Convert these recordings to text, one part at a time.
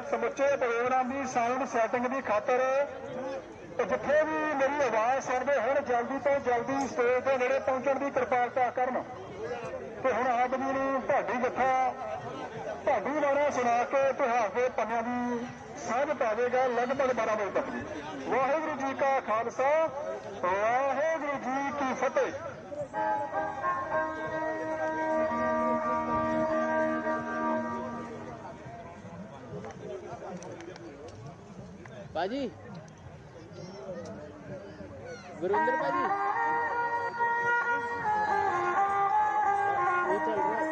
ਸਮੁੱਚੇ ਪ੍ਰੋਗਰਾਮ ਦੀ sound setting ਦੀ ਖਾਤਰ ਜਿੱਥੇ ਵੀ ਮੇਰੀ ਆਵਾਜ਼ ਸੁਣਦੇ ਹੁਣ ਜਲਦੀ ਤੋਂ ਜਲਦੀ ਸਟੇਜ ਦੇ ਨੇੜੇ ਪਹੁੰਚਣ ਦੀ ਕਿਰਪਾਲਤਾ ਕਰਨ ਤੇ ਹੁਣ ਆਪ ਜੀ ਨੂੰ ਢਾਡੀ ਜੱਥਾ ਢਾਡੀ ਵਾਰਾਂ ਸੁਣਾ ਕੇ ਇਤਿਹਾਸ ਦੇ ਪੰਨਿਆਂ ਦੀ ਸਾਂਝ ਪਾਵੇਗਾ ਲਗਭਗ 12 ਵਜੇ ਤੱਕ। ਵਾਹਿਗੁਰੂ ਜੀ ਕਾ ਖਾਲਸਾ ਵਾਹਿਗੁਰੂ ਜੀ ਕੀ ਫਤਿਹ। ਭਾਜੀ ਗੁਰਿੰਦਰ ਭਾਜੀ ਇਹ ਚੱਲ ਰਿਹਾ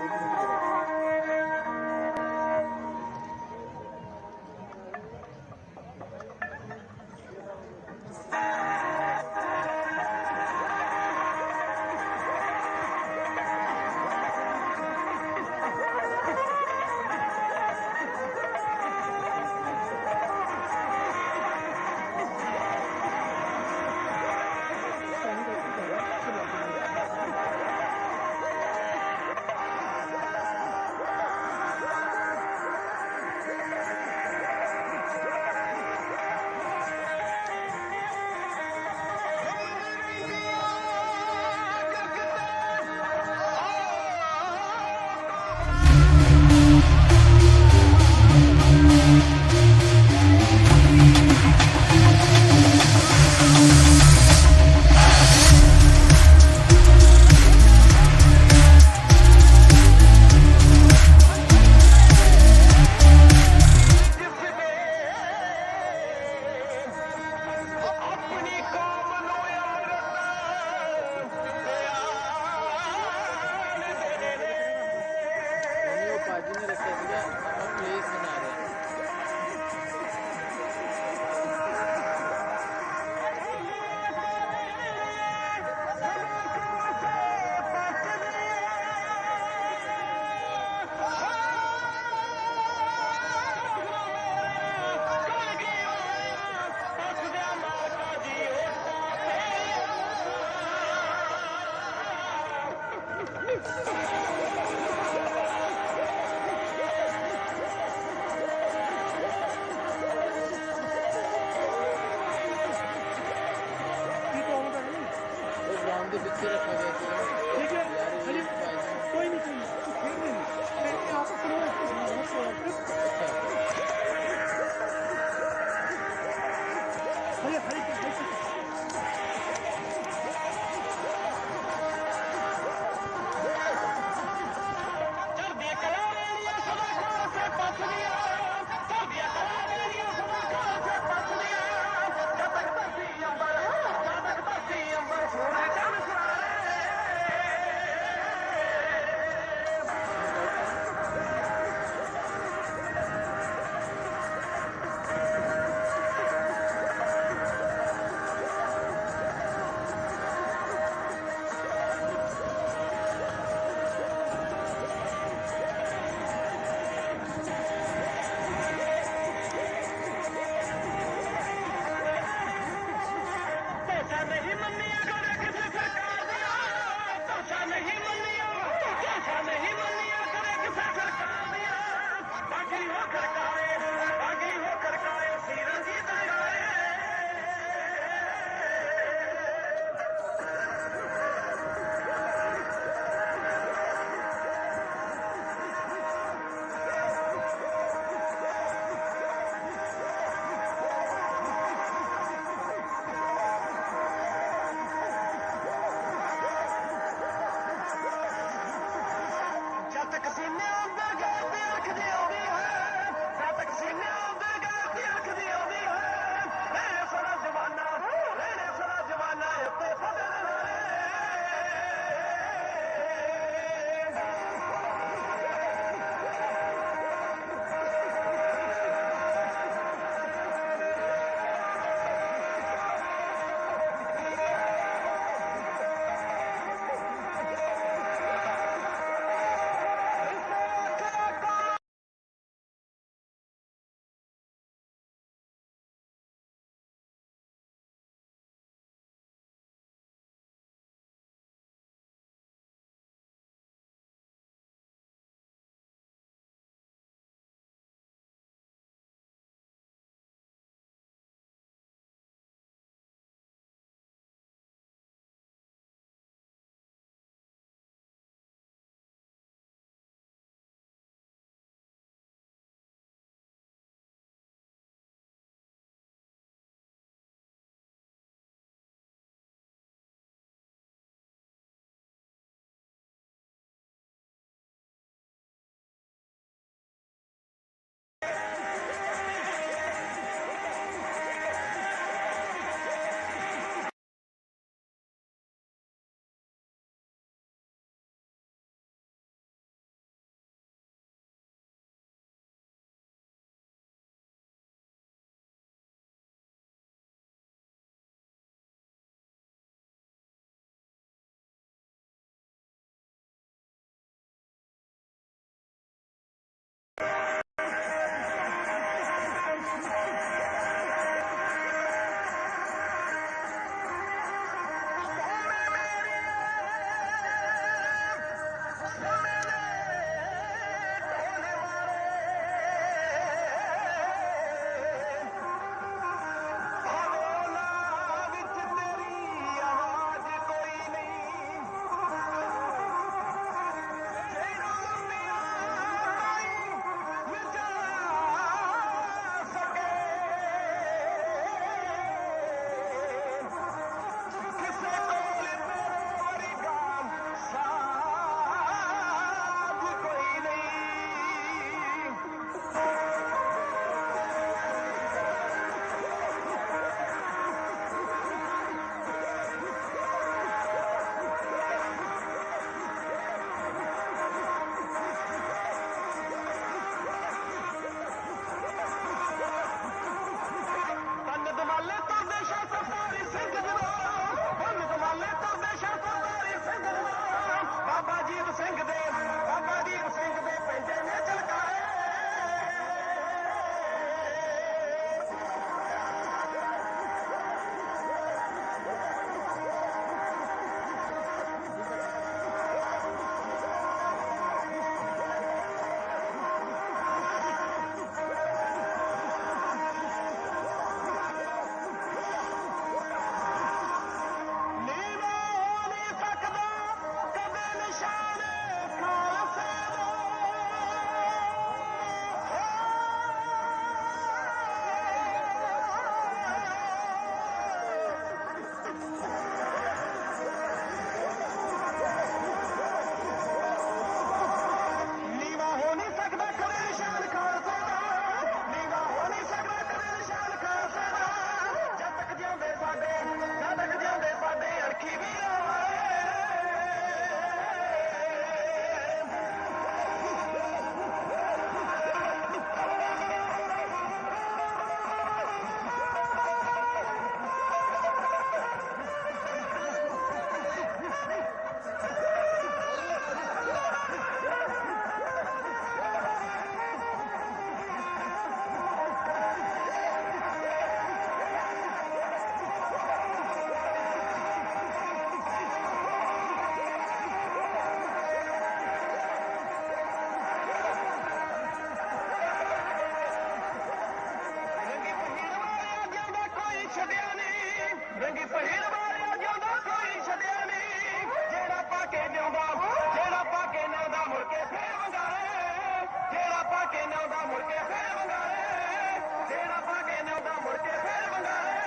ਰੰਗੀ ਪਹਿਰ ਮਾਰਿਆ ਜਿਉਂਦਾ ਕੋਈ ਛੱਡਿਆ ਨਹੀਂ ਜਿਹੜਾ ਪਾ ਕੇ ਲਿਆਉਂਦਾ ਮੁੜ ਕੇ ਫੇਰ ਵੰਗਾਰੇ ਜਿਹੜਾ ਪਾ ਕੇ ਲਿਆਉਂਦਾ ਮੁੜ ਕੇ ਫੇਰ ਵੰਗਾਰੇ ਜਿਹੜਾ ਪਾ ਕੇ ਲਿਆਉਂਦਾ ਮੁੜ ਕੇ ਫੇਰ ਵੰਗਾਰੇ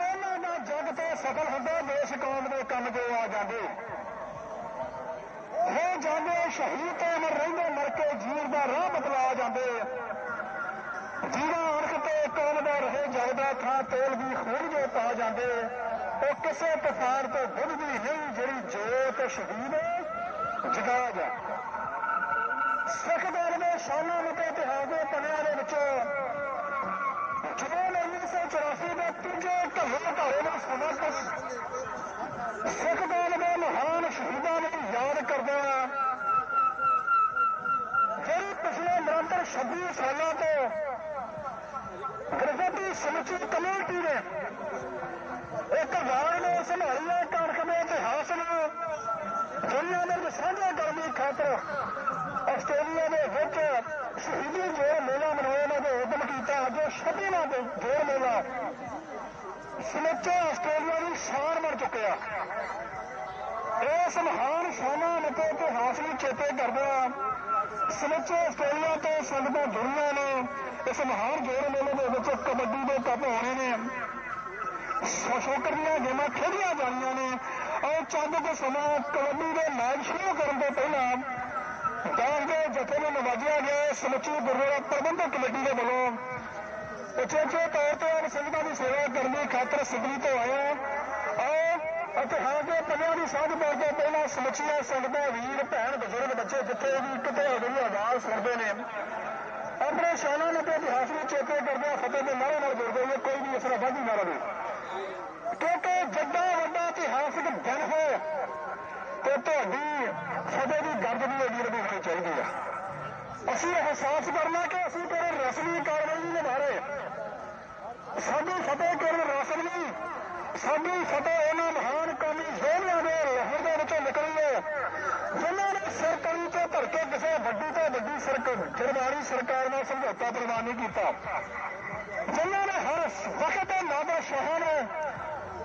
ਉਹਨਾਂ ਦਾ ਜੱਗ ਤੇ ਸਫਲ ਹੁੰਦਾ ਦੇਸ਼ ਕੌਮ ਦੇ ਕੰਮ ਜੋ ਆ ਜਾਂਦੇ ਹੋ ਜਾਂਦੇ ਸ਼ਹੀਦ ਤੇ ਅਮਰ ਰਹਿੰਦੇ ਮਰ ਕੇ ਜੀਰ ਦਾ ਰਾਹ ਬਦਲਾ ਜਾਂਦੇ ਜੀਵਾ ਅਣਖ ਤੇ ਕੌਮ ਦਾ ਰਹੇ ਜਗਦਾ ਥਾਂ ਤੇਲ ਵੀ ਖੂਨ ਜੋ ਪਾ ਜਾਂਦੇ ਉਹ ਕਿਸੇ ਤੂਫਾਨ ਤੋਂ ਬੁੱਝਦੀ ਨਹੀਂ ਜਿਹੜੀ ਜੋਤ ਸ਼ਹੀਦ ਜਗਾ ਜਾ ਸਿੱਖ ਦੌਰ ਦੇ ਸ਼ਾਨਾਂ ਅਤੇ ਇਤਿਹਾਸ ਦੇ ਪੰਨਿਆਂ ਦੇ ਵਿੱਚੋਂ ਜਦੋਂ 1984 ਦੇ ਤੀਜੇ ਢੱਲੇ ਧਾਰੇ ਨੂੰ ਸਮਰਪਿਤ ਸਿੱਖ ਦੌਰ ਦੇ ਮਹਾਨ ਸ਼ਹੀਦਾਂ ਨੂੰ ਯਾਦ ਕਰਦੇ ਹਾਂ ਜਿਹੜੀ ਪਿਛਲੇ ਨਿਰੰਤਰ 26 ਸਾਲਾਂ ਤੋਂ ਗ੍ਰਫਤੀ ਸਮੁੱਚੀ ਕਮਿਊਨਿਟੀ ਨੇ ਇੱਕ ਵਾਰ ਨੂੰ ਸੰਭਾਲੀ ਹੈ ਕਣਕ ਦੇ ਇਤਿਹਾਸ ਨੂੰ ਦੁਨੀਆ ਦੇ ਵਿੱਚ ਸਾਂਝਾ ਕਰਨ ਦੀ ਖਾਤਰ ਆਸਟ੍ਰੇਲੀਆ ਦੇ ਵਿੱਚ ਸ਼ਹੀਦੀ ਜੋੜ ਮੇਲਾ ਮਨਾਉਣ ਦਾ ਉਦਮ ਕੀਤਾ ਅੱਜ 26ਵਾਂ ਜੋੜ ਮੇਲਾ ਸਮੁੱਚੇ ਆਸਟ੍ਰੇਲੀਆ ਦੀ ਸ਼ਾਨ ਬਣ ਚੁੱਕਿਆ ਇਸ ਮਹਾਨ ਸ਼ਾਨਾਂ ਅਤੇ ਇਤਿਹਾਸ ਨੂੰ ਚੇਤੇ ਕਰਦਿਆਂ ਸਮੁੱਚੇ ਆਸਟ੍ਰੇਲੀਆ ਤੋਂ ਸੰਗਤਾਂ ਜੁੜੀਆਂ ਨੇ ਇਸ ਮਹਾਨ ਜੋੜ ਮੇਲੇ ਦੇ ਵਿੱਚ ਕਬੱਡੀ ਦੇ ਕੱਪ ਹੋਣੇ ਨੇ ਸ਼ੋਕਰ ਦੀਆਂ ਗੇਮਾਂ ਖੇਡੀਆਂ ਜਾਣੀਆਂ ਨੇ ਔਰ ਚੰਦ ਦੇ ਸਮਾਂ ਕਬੱਡੀ ਦੇ ਮੈਚ ਸ਼ੁਰੂ ਕਰਨ ਤੋਂ ਪਹਿਲਾਂ ਦਾਸ ਦੇ ਜਥੇ ਨੂੰ ਨਵਾਜਿਆ ਗਿਆ ਸਮੁੱਚੀ ਗੁਰਦੁਆਰਾ ਪ੍ਰਬੰਧਕ ਕਮੇਟੀ ਦੇ ਵੱਲੋਂ ਉਚੇਚੇ ਤੌਰ ਤੇ ਆਪ ਸੰਗਤਾਂ ਦੀ ਸੇਵਾ ਕਰਨ ਦੀ ਖਾਤਰ ਸਿੱਧੀ ਤੋਂ ਆਇਆ ਔਰ ਇਤਿਹਾਸ ਦੇ ਪੰਨਿਆਂ ਦੀ ਸਾਂਝ ਪਾਉਣ ਤੋਂ ਪਹਿਲਾਂ ਸਮੁੱਚੀਆਂ ਸੰਗਤਾਂ ਵੀਰ ਭੈਣ ਬਜ਼ੁਰਗ ਬੱਚੇ ਜਿੱਥੇ ਵੀ ਕਿਤੇ ਉਹਦੀ ਆਵਾਜ਼ ਸੁਣਦੇ ਨੇ ਆਪਣੇ ਸ਼ਾਨਾਂ ਅਤੇ ਇਤਿਹਾਸ ਨੂੰ ਚੇਤੇ ਕਰਦੇ ਫਤਿਹ ਦੇ ਨਾਅਰੇ ਨਾਲ ਜੁੜਦੇ ਹੋਏ ਕੋਈ ਵੀ ਇਸ ਦਾ ਵਾਧੂ ਨਾ ਰਹੇ ਕਿਉਂਕਿ ਜਿੱਦਾਂ ਵੱਡਾ ਇਤਿਹਾਸਿਕ ਦਿਨ ਹੋਏ ਤੇ ਤੁਹਾਡੀ ਫਤਿਹ ਦੀ ਗਰਜ ਵੀ ਏਡੀ ਵੱਡੀ ਹੋਣੀ ਚਾਹੀਦੀ ਆ ਅਸੀਂ ਅਹਿਸਾਸ ਕਰਨਾ ਕਿ ਅਸੀਂ ਤੇਰੇ ਰਸਮੀ ਕਾਰਵਾਈ ਨਹੀਂ ਨਿਭਾ ਰਹੇ ਸਾਡੀ ਫਤਿਹ ਕੇਵਲ ਰਸਮ ਨਹੀਂ ਸਾਡੀ ਫਤਿਹ ਉਹਨਾਂ ਮਹਾਨ ਕੌਮੀ ਯੋਧਿਆਂ ਦੇ ਲਹਿਰ ਦੇ ਵਿੱਚੋਂ ਨਿਕਲੀ ਹੈ ਜਿਨ੍ਹਾਂ ਨੇ ਸਿਰ ਕਲੀ ਤੇ ਧਰ ਕੇ ਕਿਸੇ ਵੱਡੀ ਤੋਂ ਵੱਡੀ ਜਰਮਾਨੀ ਸਰਕਾਰ ਨਾਲ ਸਮਝੌਤਾ ਪ੍ਰਵਾਨ ਨਹੀਂ ਕੀਤਾ ਜਿਨ੍ਹਾਂ ਨੇ ਹਰ ਵਕਤ ਨਾਦਾ ਸ਼ਾਹਾਂ ਨੂੰ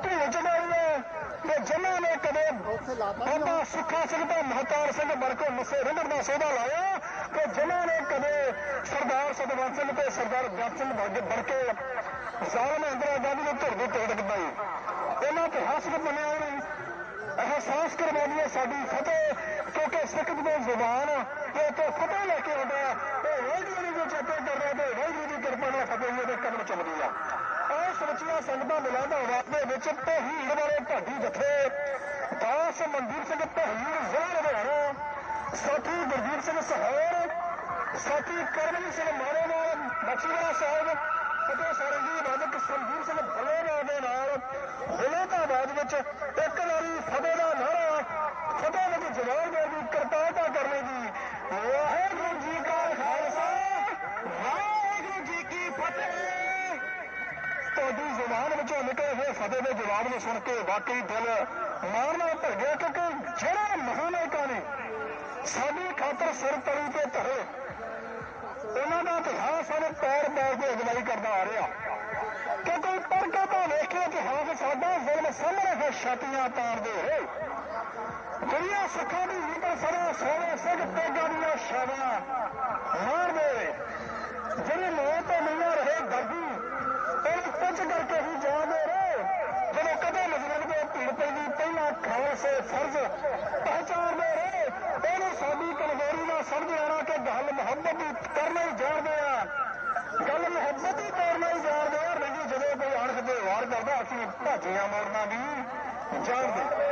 ਧੂੜ ਚੜਾਈ ਹੈ ਤੇ ਜਿਨ੍ਹਾਂ ਨੇ ਕਦੇ ਬਾਬਾ ਸੁੱਖਾ ਸਿੰਘ ਤੇ ਮਹਤਾਰ ਸਿੰਘ ਬਰਕੋ ਮੱਸੇ ਰੰਗੜ ਦਾ ਸੌਦਾ ਲਾਇਆ ਤੇ ਜਿਨ੍ਹਾਂ ਨੇ ਕਦੇ ਸਰਦਾਰ ਸਤਵੰਤ ਸਿੰਘ ਤੇ ਸਰਦਾਰ ਜੱਟ ਸਿੰਘ ਬਰਕੇ ਜ਼ਾਲਮ ਇੰਦਰਾ ਗਾਂਧੀ ਨੂੰ ਧੁਰ ਦੀ ਤੋੜ ਦਿਖਾਈ ਇਹਨਾਂ ਇਤਿਹਾਸਕ ਪੰਨਿਆਂ ਨੂੰ ਅਹਿਸਾਸ ਕਰਵਾਉਂਦੀ ਹੈ ਸਾਡੀ ਫਤਿਹ ਕਿਉਂਕਿ ਸਿੱਖ ਦੀ ਜ਼ੁਬਾਨ ਇਹ ਤੋਂ ਫਤਿਹ ਲੈ ਕੇ ਆਉਂਦਾ ਇਹ ਵਾਹਿਗੁਰੂ ਦੀ ਚੇਤੇ ਕਰਦਾ ਤੇ ਵਾਹਿਗੁਰੂ ਦੀ ਕਿਰਪਾ ਨਾਲ ਫਤਿਹ ਦੇ ਕਦਮ ਚੁੰਮਦੀ ਆ ਇਹ ਸਮੁੱਚੀਆਂ ਸੰਗਤਾਂ ਮਿਲਾਂ ਦਾ ਆਵਾਜ਼ ਦੇ ਵਿੱਚ ਤਹੀੜ ਵਾਲੇ ਢਾਡੀ ਜਥੇ ਦਾਸ ਮਨਜੀਤ ਸਿੰਘ ਤਹੀੜ ਜ਼ਿਲ੍ਹਾ ਲੁਧਿਆਣਾ ਸਾਥੀ ਗੁਰਜੀਤ ਸਿੰਘ ਸਹੌਰ ਸਾਥੀ ਕਰਮਜੀਤ ਸਿੰਘ ਮਾਰੇਵਾਲ ਮੱਛੀਵਾੜਾ ਸਾਹਿਬ ਅਤੇ ਸਰੰਗੀ ਵਾਦਕ ਸੰਜੀਵ ਸਿੰਘ ਬਲੇਵਾਲ ਦੇ ਨਾਲ ਬੁਲੰਦਾਬਾਦ ਵਿੱਚ ਇੱਕ ਵਾਰੀ ਫਤਿਹ ਦਾ ਨਾਰਾ ਫਤਿਹ ਵਿੱਚ ਜਵਾਬ ਦੇਣ ਦੀ ਕਿਰਪਾਲਤਾ ਕਰਨੇ ਦੀ ਵਾਹਿਗੁਰੂ ਜੀ ਕਾ ਖਾਲਸਾ ਵਾਹਿਗੁਰੂ ਜੀ ਕੀ ਫਤਿਹ ਤੁਹਾਡੀ ਜ਼ੁਬਾਨ ਵਿੱਚੋਂ ਨਿਕਲੇ ਹੋਏ ਫਤਿਹ ਦੇ ਜਵਾਬ ਨੂੰ ਸੁਣ ਕੇ ਵਾਕਈ ਦਿਲ ਮਾਣ ਨਾਲ ਭਰ ਗਿਆ ਕਿਉਂਕਿ ਜਿਹੜੇ ਮਹਾਨਾਇਕਾਂ ਨੇ ਸਾਡੀ ਖਾਤਰ ਸਿਰ ਤਲੀ ਤੇ ਧਰੇ ਉਹਨਾਂ ਦਾ ਇਤਿਹਾਸ ਸਾਨੂੰ ਪੈਰ ਪੈਰ ਤੇ ਅਗਵਾਈ ਕਰਦਾ ਆ ਰਿਹਾ ਕਿ ਕੋਈ ਪੜ੍ਹ ਕੇ ਤਾਂ ਵੇਖੇ ਇਤਿਹਾਸ ਸਾਡਾ ਜ਼ੁਲਮ ਸਾਹਮਣੇ ਫਿਰ ਛਾਤੀਆਂ ਤਾਰਦੇ ਹੋਏ ਦੁਨੀਆ ਸਿੱਖਾਂ ਦੀ ਲੀਡਰ ਸਦਾ ਸੋਹਣੇ ਸਿੰਘ ਤੇਗਾਂ ਦੀਆਂ ਛਾਵਾਂ ਮਾਰਦੇ ਜਿਹੜੇ ਲੋਕ ਤੋਂ ਮਿਲਣਾ ਰਹੇ ਦਰਦੀ ਉਹਨੂੰ ਪੁੱਛ ਕਰਕੇ ਹੀ ਜਾਣਦੇ ਰਹੇ ਜਦੋਂ ਕਦੇ ਮਜ਼ਲੂਮ ਦੇ ਭੀੜ ਪੈਂਦੀ ਪਹਿਲਾਂ ਖਾਲਸੇ ਫਰਜ਼ ਪਹਿਚਾਣਦੇ ਰਹੇ ਉਹਨੂੰ ਸਾਡੀ ਕਮਜ਼ੋਰੀ ਨਾਲ ਸਮਝ ਆਉਣਾ ਕਿ ਗੱਲ ਮੁਹੱਬਤ ਦੀ ਕਰਨਾ ਹੀ ਜਾਣਦੇ ਆ ਗੱਲ ਮੁਹੱਬਤ ਦੀ ਕਰਨਾ ਹੀ ਜਾਣਦੇ ਆ ਨਹੀਂ ਜਦੋਂ ਕੋਈ ਅਣਖ ਦੇ ਵਾਰ ਕਰਦਾ ਅਸੀਂ ਭਾਜੀਆਂ ਮੋੜਨਾ ਵੀ ਜਾਣਦੇ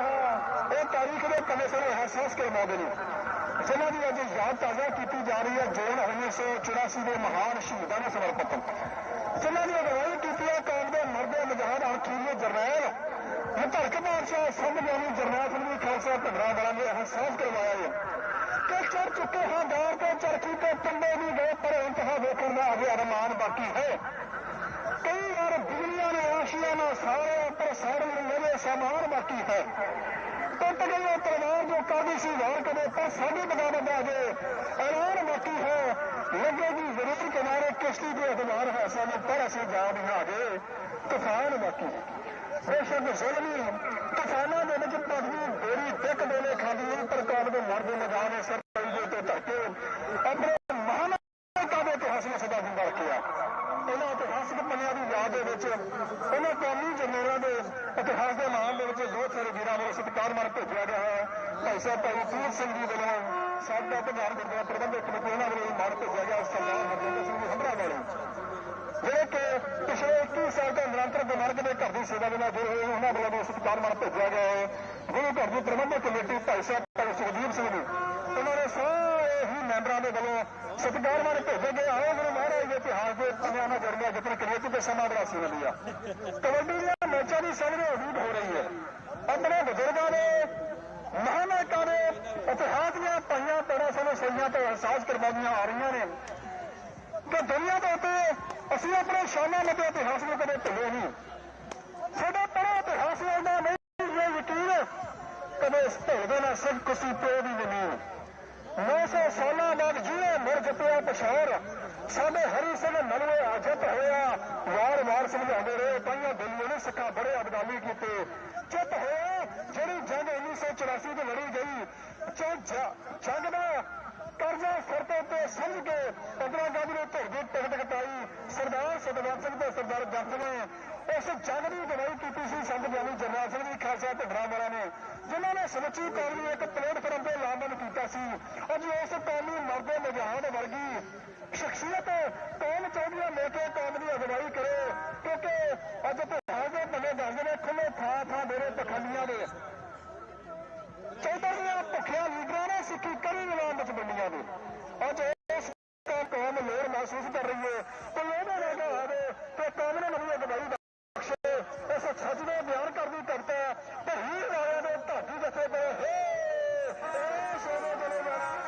ਇਹ ਤਾਰੀਖ ਦੇ ਪੰਨੇ ਸਾਨੂੰ ਅਹਿਸਾਸ ਕਰਵਾਉਂਦੇ ਨੇ ਜਿਨ੍ਹਾਂ ਦੀ ਅੱਜ ਯਾਦ ਤਾਜ਼ਾ ਕੀਤੀ ਜਾ ਰਹੀ ਹੈ ਜੂਨ 1984 ਦੇ ਮਹਾਨ ਸ਼ਹੀਦਾਂ ਨੂੰ ਸਮਰਪਿਤ ਜਿਨ੍ਹਾਂ ਦੀ ਅਗਵਾਈ ਕੀਤੀ ਹੈ ਕੌਮ ਦੇ ਮਰਦੇ ਮੁਜਾਹਿਦ ਅਖੀਰੀ ਜਰਨੈਲ ਧੜਕ ਬਾਦਸ਼ਾਹ ਸੰਭਿਆਨੀ ਜਰਨੈਲ ਸਿੰਘ ਦੀ ਖਾਲਸਾ ਭੰਡਰਾ ਵਾਲਾ ਨੇ ਅਹਿਸਾਸ ਕਰਵਾਇਆ ਹੈ ਕਿ ਚੜ ਚੁੱਕੇ ਹਾਂ ਦੌਰ ਤੇ ਚਰਖੀ ਤੇ ਪਿੰਡੇ ਵੀ ਗਏ ਪਰ ਇੰਤਹਾ ਵੇਖਣ ਦਾ ਅਜੇ ਅਰਮਾਨ ਬਾਕੀ ਹੈ ਕਈ ਵਾਰ ਬਿਜਲੀਆਂ ਨੇ ਆਸ਼ੀਆਂ ਨਾਲ ਸਾਰੇ ਉੱਪਰ ਸਾੜਨ ਨੂੰ ਮੇਰੇ ਸਾਮਾਨ ਬਾਕੀ ਹੈ ਟੁੱਟ ਗਈ ਉਹ ਤਲਵਾਰ ਜੋ करती सी वार करे पर साढ़े बगावत अजे ऐलान बाकी है लगेगी जरूर किनारे किश्ती के अखबार है सानू पर असी जा नहीं आगे तूफान बाकी बेशक जुल्मी तूफाना के विच पगदी बेरी दिक देने खादी पर कौम के मरद लगाने सिर तो धरके अपने महानायकों के इतिहास में सदा जिंदा रखा इन्होंने इतिहासक पन्निया की याद इन्होंने कौमी जरनैलों के इतिहास के नाम के बहुत सारे वीरों को सत्कार मान भेजा गया है भाई साहब भाई पूर सिंह जी वालों साबका प्रधान गुरुद्वारा प्रबंधक कमेटी उन्होंने मान भेजा गया सरदार हरजिंदर सिंह जी हंबरा वाले ਜਿਹੜੇ ਕਿ ਪਿਛਲੇ 21 ਸਾਲ ਤੋਂ ਨਿਰੰਤਰ ਗੁਰਨਾਨਕ ਦੇ ਘਰ ਦੀ ਸੇਵਾ ਦੇ ਨਾਲ ਜੁੜੇ ਹੋਏ ਉਹਨਾਂ ਵੱਲੋਂ ਵੀ ਸਤਿਕਾਰ ਮਾਣ ਭੇਜਿਆ ਗਿਆ ਹੈ ਗੁਰੂ ਘਰ ਦੀ ਪ੍ਰਬੰਧਕ ਕਮੇਟੀ ਭਾਈ ਸਾਹਿਬ ਭਾਈ ਸੁਖਦੀਪ ਸਿੰਘ ਜੀ ਉਹਨਾਂ ਨੇ ਸਾਰੇ ਹੀ ਮੈਂਬਰਾਂ ਦੇ ਵੱਲੋਂ ਸਤਿਕਾਰ ਮਾਣ ਭੇਜੇ ਗਏ ਆਓ ਗੁਰੂ ਮਹਾਰਾਜ ਦੇ ਇਤਿਹਾਸ ਦੇ ਪੰਨਿਆਂ ਨਾਲ ਜੁੜਿਆ ਜਿਤਨ ਕਮੇਟੀ ਦੇ ਸਮਾਂ ਬਰਾਸੀ ਹੁੰਦੀ ਆ ਕਬੱਡੀ ਦੀਆਂ ਮੈਚਾਂ ਦੀ ਸਭ ਉਡੀਕ ਹੋ ਰਹੀ ਹੈ ਆਪਣੇ ਬਜ਼ੁਰਗਾਂ ਦੇ ਮਹਾਨਾਇਕਾਂ ਦੇ ਇਤਿਹਾਸ ਦੀਆਂ ਪਾਈਆਂ ਪੈੜਾਂ ਸਾਨੂੰ ਸਈਆਂ ਤੋਂ ਅਹਿਸਾਸ ਕਰਵਾਈਆਂ ਆ ਰਹੀਆਂ ਨੇ ਕਿ ਦੁਨੀਆ ਦੇ ਉੱਤੇ ਅਸੀਂ ਆਪਣੇ ਸ਼ਾਨਾਂ ਅਤੇ ਇਤਿਹਾਸ ਨੂੰ ਕਦੇ ਭੁੱਲੇ ਨਹੀਂ ਸਾਡਾ ਪੜਾ ਇਤਿਹਾਸ ਇਹਦਾ ਨਹੀਂ ਇਹ ਯਕੀਨ ਕਦੇ ਇਸ ਭੁੱਲਦੇ ਨਾ ਸਿਰਫ ਕੁਸੀ ਪਿਓ ਦੀ ਜ਼ਮੀਨ 900 ਸਾਲਾਂ ਬਾਅਦ ਜਿਹਨੇ ਮੁੜ ਜਿੱਤਿਆ ਪਸ਼ੌਰ ਸਾਡੇ ਹਰੀ ਸਿੰਘ ਨਲੂਏ ਆਜਤ ਹੋਇਆ ਵਾਰ-ਵਾਰ ਸਮਝਾਉਂਦੇ ਰਹੇ ਤਾਈਆਂ ਦਿੱਲੀ ਨੇ ਸਿੱਖਾਂ ਬੜੇ ਅਬਦਾਲੀ ਕੀਤੇ ਚੁੱਪ ਹੋਇਆ ਜਿਹੜੀ ਜੰਗ 1984 ਚ ਲੜੀ ਗਈ ਜੰਗ ਦਾ ਕਰਜ਼ਾ ਸਿਰ ਤੇ ਉੱਤੇ ਸਮਝ ਕੇ 15 ਅਗਸਤ ਨੂੰ ਧੁਰ ਦੀ ਟਿਕਟ ਕਟਾਈ ਸਰਦਾਰ ਸਤਵੰਤ ਸਿੰਘ ਤੇ ਸਰਦਾਰ ਜੱਟ ਨੇ ਉਸ ਜੰਗ ਦੀ ਅਗਵਾਈ ਕੀਤੀ ਸੀ ਸੰਤ ਗਿਆਨੀ ਜਰਨੈਲ ਸਿੰਘ ਜੀ ਖਾਲਸਾ ਢਿੰਡਰਾਂ ਵਾਲਿਆਂ ਨੇ ਜਿਨ੍ਹਾਂ ਨੇ ਸਮੁੱਚੀ ਕੌਮ ਨੂੰ ਇੱਕ ਪਲੇਟਫਾਰਮ ਤੇ ਲਾਮਬੰਦ ਕੀਤਾ ਸੀ ਅੱਜ ਉਸ ਕੌਮੀ ਮਰਦੇ ਮੁਜਾਹਿਦ ਵਰਗੀ ਸ਼ਖਸੀਅਤ ਕੌਮ ਚਾਹੁੰਦੀ ਹੈ ਲੈ ਕੇ ਕੌਮ ਦੀ ਅਗਵਾਈ ਕਰੇ ਕਿਉਂਕਿ ਅੱਜ ਇਤਿਹਾਸ ਦੇ ਬੰਦੇ ਦੱਸਦੇ ਨੇ ਖੁੱਲੇ ਥਾਂ ਮੇਰੇ ਪਖੰਡੀਆਂ ਦੇ ਚੌਧਰੀਆਂ ਭੁੱਖਿਆ ਲੀਡਰਾਂ ਨੇ ਸਿੱਖੀ ਕਰੀ ਨਿਲਾਮ ਵਿੱਚ ਵੰਡੀਆਂ ਨੇ ਅੱਜ ਇਸ ਕੌਮ ਲੋੜ ਮਹਿਸੂਸ ਕਰ ਰਹੀ ਹੈ ਤੇ ਲੋਕਾਂ ਨੇ ਕਿਹਾ ਕਿ ਕੌਮ ਨੇ ਨਵੀਂ ਅਗਵਾਈ ਬਖਸ਼ੇ ਇਸ ਸੱਚ ਦੇ ਬਿਆਨ ਕਰਦੀ ਕਰਤਾ ਤੇ ਹੀਰ ਰਾਜਾ ਦੇ ਧਾਗੀ ਜਥੇ ਪਏ ਹੇ ਸੋਨੇ ਚਲੇ ਜਾਣਾ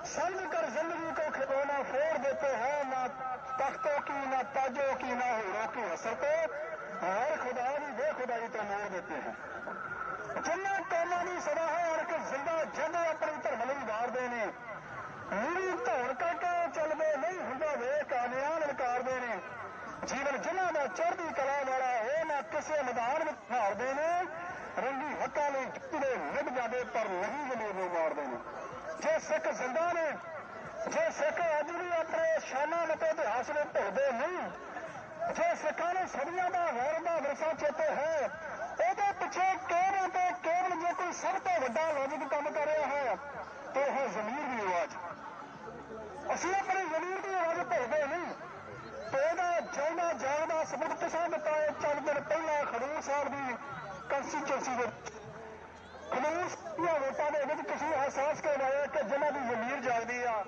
समझ कर जिंदगी को खिलौना फोड़ देते हैं, ना तख्तों की ना ताजों की ना हीरों की हसर को हर खुदा की बेखुदाई तो मोड़ देते हैं। जिन्हें कौमां की सदा है अड़क जिंदा जिंदे अपनी धर्म लई वारदे ने, नीली धौन करके चलते नहीं हुंदा वेख आनियां ललकारदे ने। जीवन जिन्हां दा चढ़दी कला वाला हो ना किसी मैदान में हारदे ने, रंगी हक्कां लई जिंदे निभ जाते पर नहीं जमीर नूं मारदे ने। जे सिख जिंदा ने, जे सिख अज भी अपने शाना ते इतिहास में भुलते नहीं, जे सिखां नूं सदियां दा गौरव दा विरसा चेते है, ਉਹਦੇ ਪਿੱਛੇ ਕੇਵਲ ਤੇ ਕੇਵਲ ਜੇ ਕੋਈ ਸਭ ਤੋਂ ਵੱਡਾ ਲੌਜਿਕ ਕੰਮ ਕਰ ਰਿਹਾ ਹੈ ਤਾਂ ਉਹ ਜ਼ਮੀਰ ਦੀ ਆਵਾਜ਼। ਅਸੀਂ ਆਪਣੀ ਜ਼ਮੀਰ ਦੀ ਆਵਾਜ਼ ਭੁੱਲਦੇ ਨਹੀਂ ਤੇ ਇਹਦਾ ਜਿਉਂਦਾ ਜਾਗਦਾ ਸਬੂਤ ਤੁਸਾਂ ਦਿੱਤਾ ਹੈ। ਚੰਦ ਦਿਨ ਪਹਿਲਾਂ ਖਡੂਰ ਸਾਹਿਬ ਦੀ ਕੰਸਟੀਚੁਐਂਸੀ ਦੇ ਖਡੂਰ ਦੀਆਂ ਵੋਟਾਂ ਦੇ ਵਿੱਚ ਤੁਸੀਂ ਅਹਿਸਾਸ ਕਰਵਾਇਆ ਕਿ ਜਿਨ੍ਹਾਂ ਦੀ ਜ਼ਮੀਰ ਜਾਗਦੀ ਆ,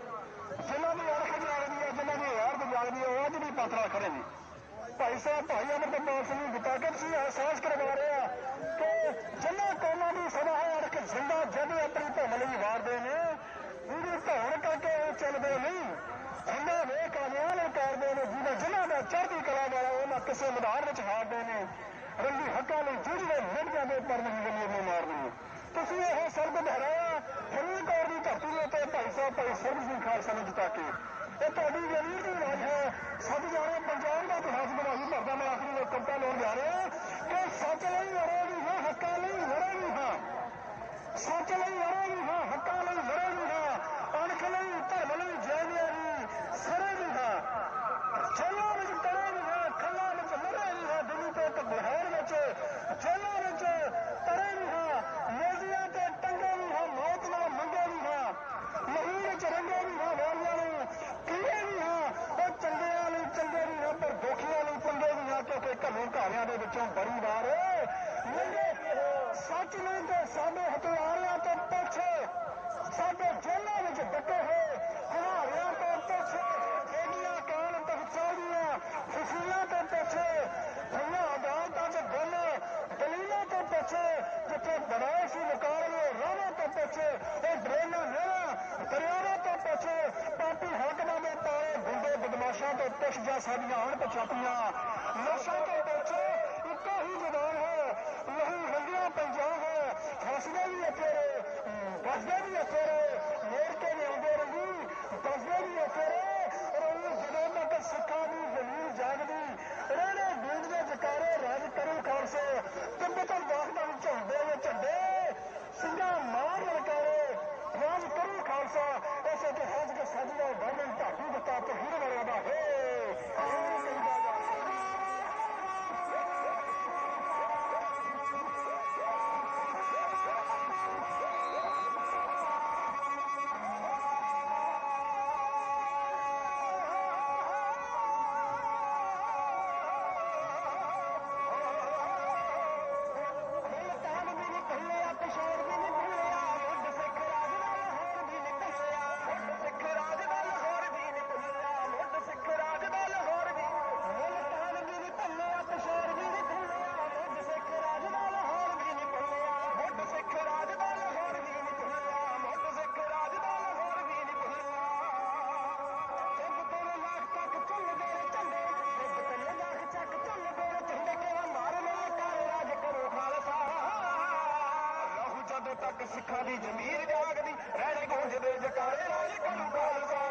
ਜਿਨ੍ਹਾਂ ਦੀ ਅਰਖ ਜਾਗਦੀ ਆ, ਜਿਨ੍ਹਾਂ ਦੀ ਯਾਰਤ ਜਾਗਦੀ ਆ, ਉਹ ਅੱਜ ਵੀ ਪਾਤਰਾ ਖੜੇ ਨੇ। भाई साहब भाई अमरपाल सिंह बता के तुम एहसास करवा रहे हैं कि जिन्हें कौमां की सदा है अड़क जिंदा जद अपनी धुन लई वारदे ने, पूरी धौन करके चलते नहीं हुंदा वेख आनियां ललकारदे ने। जिन्हां दा चढ़दी कला वाला वो ना किसी मैदान में हारदे ने, रंगी हक्कां लई जूझदे मिट जाते पर नहीं जमीर नूं मारदे ने। तुसीं यह सबक दोहराया फरीदकोट की धरती के उत्ते भाई साहब भाई सरबजीत सिंह खालसा ने जिता के। ਇਹ ਤੁਹਾਡੀ ਜ਼ਮੀਰ ਦੀ ਆਵਾਜ਼ ਹੈ। ਸਭ ਜਾਣੇ ਪੰਜਾਬ ਦਾ ਇਤਿਹਾਸ ਬਣਾਈ ਭਰਦਾ। ਮੈਂ ਆਖਰੀ ਕਵਿਤਾ ਲਾਉਣ ਜਾ ਰਿਹਾ ਕਿ ਸੱਚ ਲਈ ਲੜੇਗੀ ਹਾਂ, ਹੱਕਾਂ ਲਈ ਲੜੇਗੀ ਹਾਂ, ਸੱਚ ਲਈ ਲੜੇਗੀ ਹਾਂ, ਹੱਕਾਂ ਲਈ ਲੜੇਗੀ ਹਾਂ, ਅਣਖ ਲਈ ਧਰਮ ਲਈ ਜਿਉਂਦੇਗੀ ਸਰੇਗੀ ਹਾਂ, ਜੇਲਾਂ ਵਿੱਚ ਤਰੇਗੀ ਹਾਂ, ਖੱਲਾਂ ਵਿੱਚ ਲੜੇਗੀ ਹਾਂ, ਦਿੱਲੀ ਤੇ ਬਿਹਾਰ ਵਿੱਚ ਜੇਲਾਂ ਵਿੱਚ ਤਰੇਗੀ ਹਾਂ, ਮੇਜ਼ੀਆਂ ਤੇ ਟੰਗੇਗੀ ਹਾਂ, ਮੌਤ ਨਾਲ ਮੰਗੇਗੀ ਹਾਂ, ਮਹੀ ਵਿੱਚ ਰੰਗੇਗੀ ਹਾਂ, ਵਾਲੀਆਂ ਨੂੰ ਪੀੜੇਗੀ ਹਾਂ। ਉਹ ਚੰਗਿਆਂ ਲਈ ਚੰਗੇ ਵੀ ਹਾਂ ਪਰ ਦੋਖੀਆਂ ਲਈ ਚੰਗੇ ਵੀ ਹਾਂ, ਕਿਉਂਕਿ ਘਰੋਂ ਘਾਰਿਆਂ ਦੇ ਵਿੱਚੋਂ ਬੜੀ ਵਾਰ ਸੱਚ ਨਹੀਂ ਤੇ ਸਾਡੇ ਹਥਿਆਰਿਆਂ ਤੋਂ ਪਿੱਛੇ, ਸਾਡੇ ਜੇਲਾਂ ਵਿੱਚ ਡੱਕੇ ਹੋਏ ਹਵਾਰਿਆਂ ਤੋਂ ਪਿੱਛੇ, ਠੇਗੀਆਂ ਕਾਲ ਤਖਤਾਲੀਆਂ ਫਸੀਲਾਂ ਤੋਂ ਪਿੱਛੇ, ਹੋਈਆਂ ਅਦਾਲਤਾਂ 'ਚ ਗੁੰਮ ਦਲੀਲਾਂ ਤੋਂ ਪਿੱਛੇ, ਜਿੱਥੇ ਬਣਾਏ ਸੀ ਮੁਕਾਬਲੇ ਰਾਹਾਂ ਤੋਂ ਪਿੱਛੇ, ਉਹ ਡਰੇਨਾਂ ਨਹਿਰਾਂ ਦਰਿਆਵਾਂ ਤੋਂ ਪਿੱਛੇ, ਪਾਪੀ ਹਾਕਮਾਂ ਦੇ ਤਾਰੇ ਗੁੰਡੇ ਬਦਮਾਸ਼ਾਂ ਤੋਂ ਪਿੱਛ ਜਾਂ ਸਾਡੀਆਂ ਅਣਪਛਾਤੀਆਂ ਨਸ਼ਾ ਤੋਂ ਪਿੱਛੇ ਇੱਕੋ ਹੀ ਜਵਾਨ ਹੈ, ਲਹੂ ਰੰਗਿਆ ਪੰਜਾਬ ਹੈ। ਹੱਸਦੇ ਵੀ ਇੱਥੇ ਰਹੇ, ਵੱਸਦੇ ਵੀ ਇੱਥੇ ਰਹੇ, ਮੋੜ ਕੇ ਵੀ ਆਉਂਦੇ ਰਹੀ, ਦੱਸਦੇ ਵੀ ਇੱਥੇ ਰਹੇ। ਔਰ ਜਦੋਂ ਤੱਕ ਸਿੱਖਾਂ ਦੀ ਜ਼ਮੀਰ ਜਾਗਦੀ ਰਹਿਣੇ ਗੂੰਜ ਦੇ ਜਕਾਰੇ ਰਾਜ ਕਰੂ ਖਾਲਸੇ, ਤਿੱਬਤਨ ਵਾਸਤਾ ਵਿੱਚ ਝੰਡੇ ਦੇ ਝੰਡੇ ਸਿੰਘਾਂ ਮਾਰ ਲਲਕਾਰੇ ਰਾਜ ਕਰੂ ਖਾਲਸਾ। ਇਸੇ ਤੇ ਹੱਜ ਕੇ ਸਜਦਾ ਵਰਣਨ ਢਾਡੀ ਦਿੱਤਾ ਤੇ ਹੀਰ ਵਾਲਿਆਂ ਦਾ ਹੈ ਸਿੱਖਾਂ ਦੀ ਜ਼ਮੀਰ ਜਾਗਦੀ ਰਹਿਣੇ ਗੂੰਜਦੇ ਜਕਾਰੇ ਰਾਜ ਕਰੂ ਖਾਲਸਾ।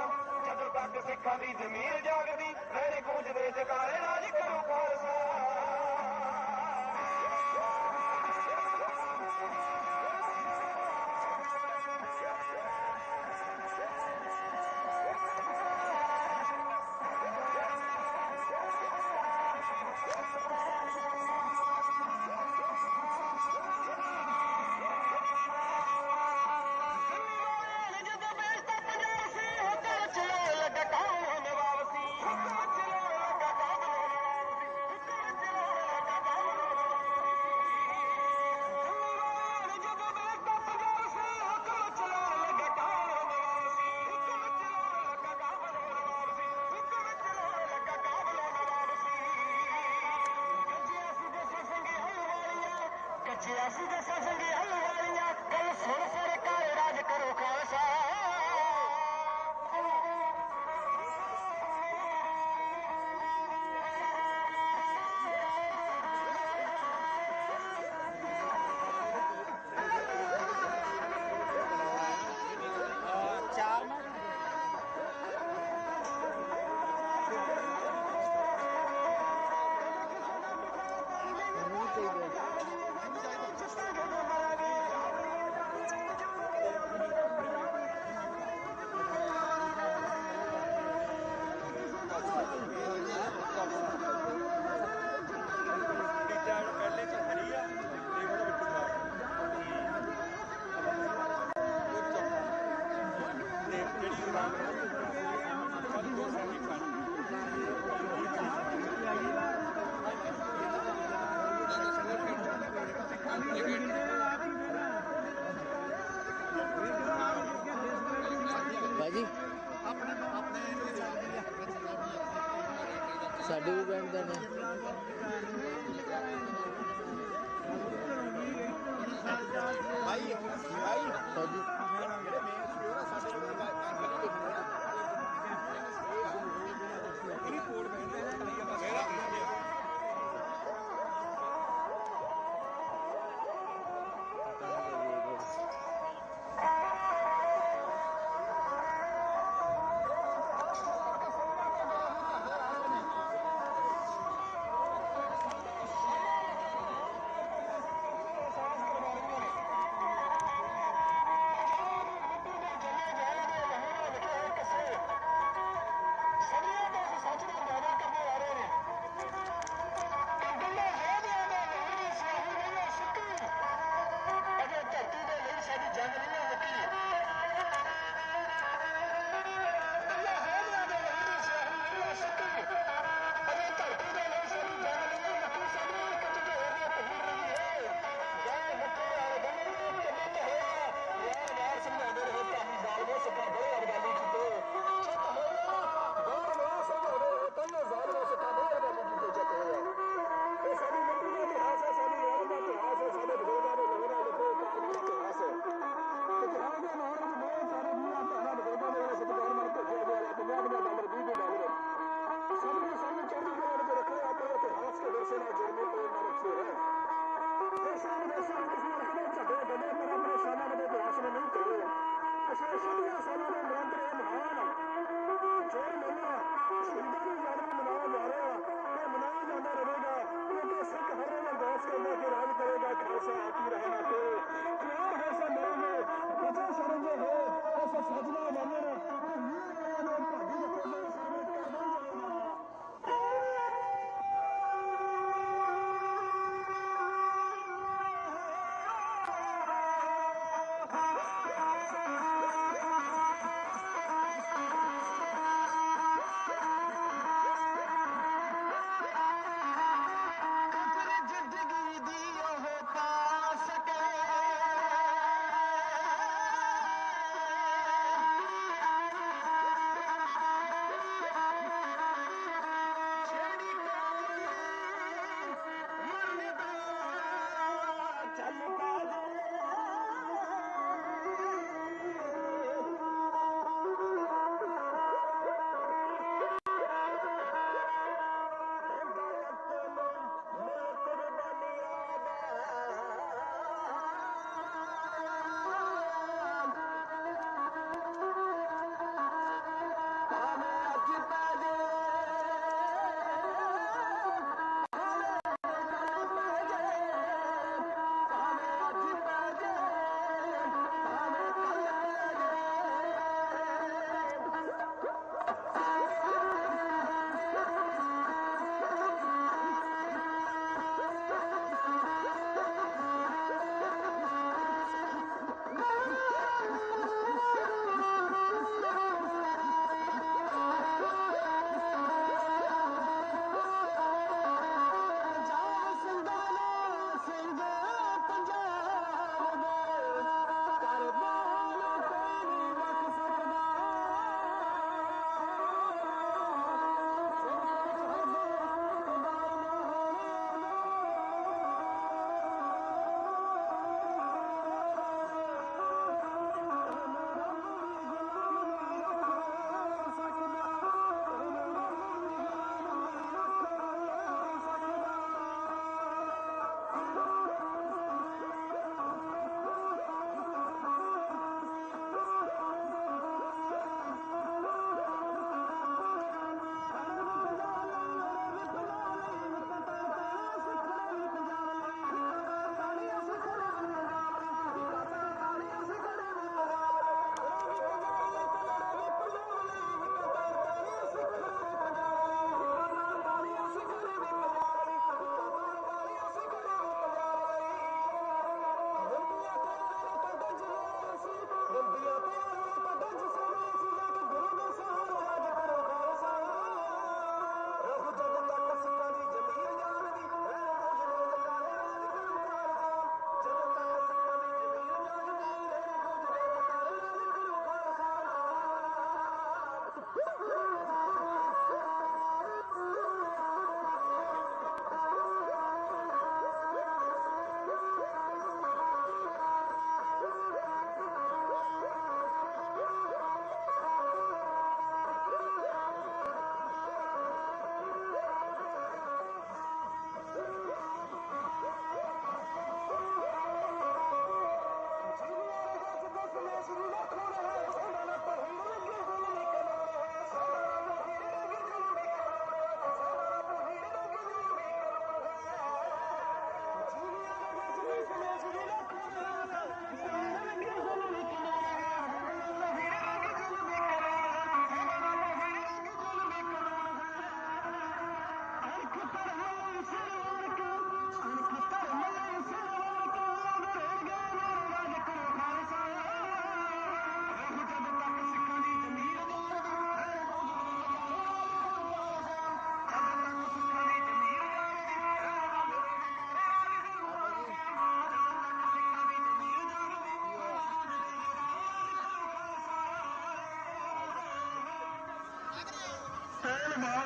ਜਦੋਂ ਤੱਕ ਸਿੱਖਾਂ ਦੀ ਜ਼ਮੀਰ ਜਾਗਦੀ ਰਹਿਣੇ ਗੂੰਜਦੇ ਜਕਾਰੇ ਰਾਜ ਕਰੂ ਖਾਲਸਾ। ਅਸੀਂ ਦਸਾਂ ਸੰਗਿਆਲ ਵਾਲੀਆਂ ਗੱਲ ਸੁਣ ਫਿਰ ਕਾਲੇ ਰਾਜ ਕਰੋ ਖਾਲਸਾ। ਸਾਡੇ ਵੀ ਪਿੰਡ ਦੇ ਨੇ। ਭਾਈ ਭਾਈ ਫੌਜੀ ਜਿਹੜੇ ਮੇਨ ਸਪੀਅਰ ਆ ਸਾਡੇ ਕੋਲ ਅੰਕਲ ਦੇਖਦੇ ਆ ਇਹਦੀ ਕੋਡ ਬੈਠਦੇ ਆ ਮੇਰਾ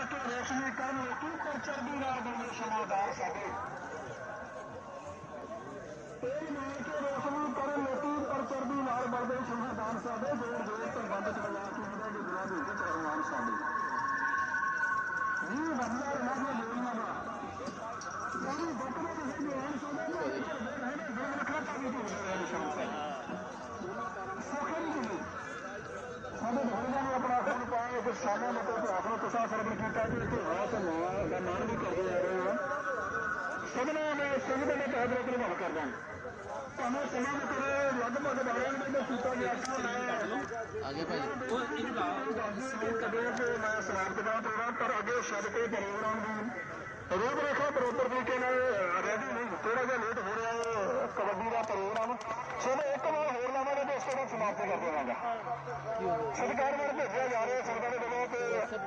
ਮਾਰ ਕੇ ਰੋਸ਼ਨੀ ਕਰਨ ਲੋਕੀ ਪਰ ਚਰਬੀ ਨਾਲ ਬਣੇ ਸ਼ਮਾਦਾਰ ਸਾਡੇ ਤੇਲ ਮਾਰ ਕੇ ਰੋਸ਼ਨੀ ਕਰਨ ਲੋਕੀ ਪਰ ਚਰਬੀ ਨਾਲ ਬਣੇ ਸ਼ਮਾਦਾਰ ਸਾਡੇ ਜੋੜ ਜੋੜ ਤੋਂ ਬੰਦ ਚਲਾ ਕੇ ਉਹਦਾ ਜੋ ਗੁਲਾਬੀ ਵਿੱਚ ਰਹਿਮਾਨ ਸਾਡੇ ਇਹ ਬੰਦਾ ਨਾ ਬੋਲਣਾ ਨਾ ਇਹ ਬੱਕਰੇ ਦੇ ਜਵਾਨ ਸਾਡੇ ਨੇ ਰੱਖਣਾ ਵੀ ਹੋ ਰਿਹਾ ਸ਼ਾਮ ਸਾਡੇ ਬਜ਼ੁਰਗਾਂ ਨੇ ਆਪਣਾ ਖੂਨ ਪਾਇਆ ਕਿ ਸਾਲਾਂ ਦੇ ਇਤਿਹਾਸ ਨੂੰ ਤੁਸਾਂ ਸਰਵਣ ਕੀਤਾ ਕਿ ਇਤਿਹਾਸ ਦਾ ਮਾਣ ਵੀ ਕਰਦੇ ਆ ਰਹੇ ਹੋ ਸਭਨਾਂ ਨੇ ਸਿੰਘ ਦੇ ਹਜ਼ਰਤ ਨੂੰ ਮੁਖ ਕਰਦਾ ਤੁਹਾਨੂੰ ਸਮਾਂ ਦੇ ਕਰੇ ਲਗਭਗ 12 ਦੇ ਕੀਤਾ ਗਿਆ ਆਗੇ ਭਾਈ ਕਦੇ ਕਿ ਮੈਂ ਸਮਾਪਤ ਕਰਾਂ ਪ੍ਰੋਗਰਾਮ ਪਰ ਅੱਗੇ ਛੱਡ ਕੇ ਪ੍ਰੋਗਰਾਮ ਦੀ ਰੂਪਰੇਖਾ ਬਰੋਬਰ ਤਰੀਕੇ ਨਾਲ ਰੈਡੀ ਨਹੀਂ ਥੋੜਾ ਜਿਹਾ ਲੇਟ ਹੋ ਰਿਹਾ ਹੈ ਕਬੱਡੀ ਦਾ ਪ੍ਰੋਗਰਾਮ ਚਲੋ ਇੱਕ ਵਾਰ ਹੋਰ ਲਾਵਾਂਗੇ ਤੇ ਉਸ ਤੋਂ ਬਾਅਦ ਸਮਾਪਤ ਕਰ ਦੇਵਾਂਗਾ ਸਰਕਾਰ ਵੱਲ ਭੇਜਿਆ ਜਾ ਰਿਹਾ ਸਰਕਾਰ ਦੇ ਵੱਲੋਂ ਤੇ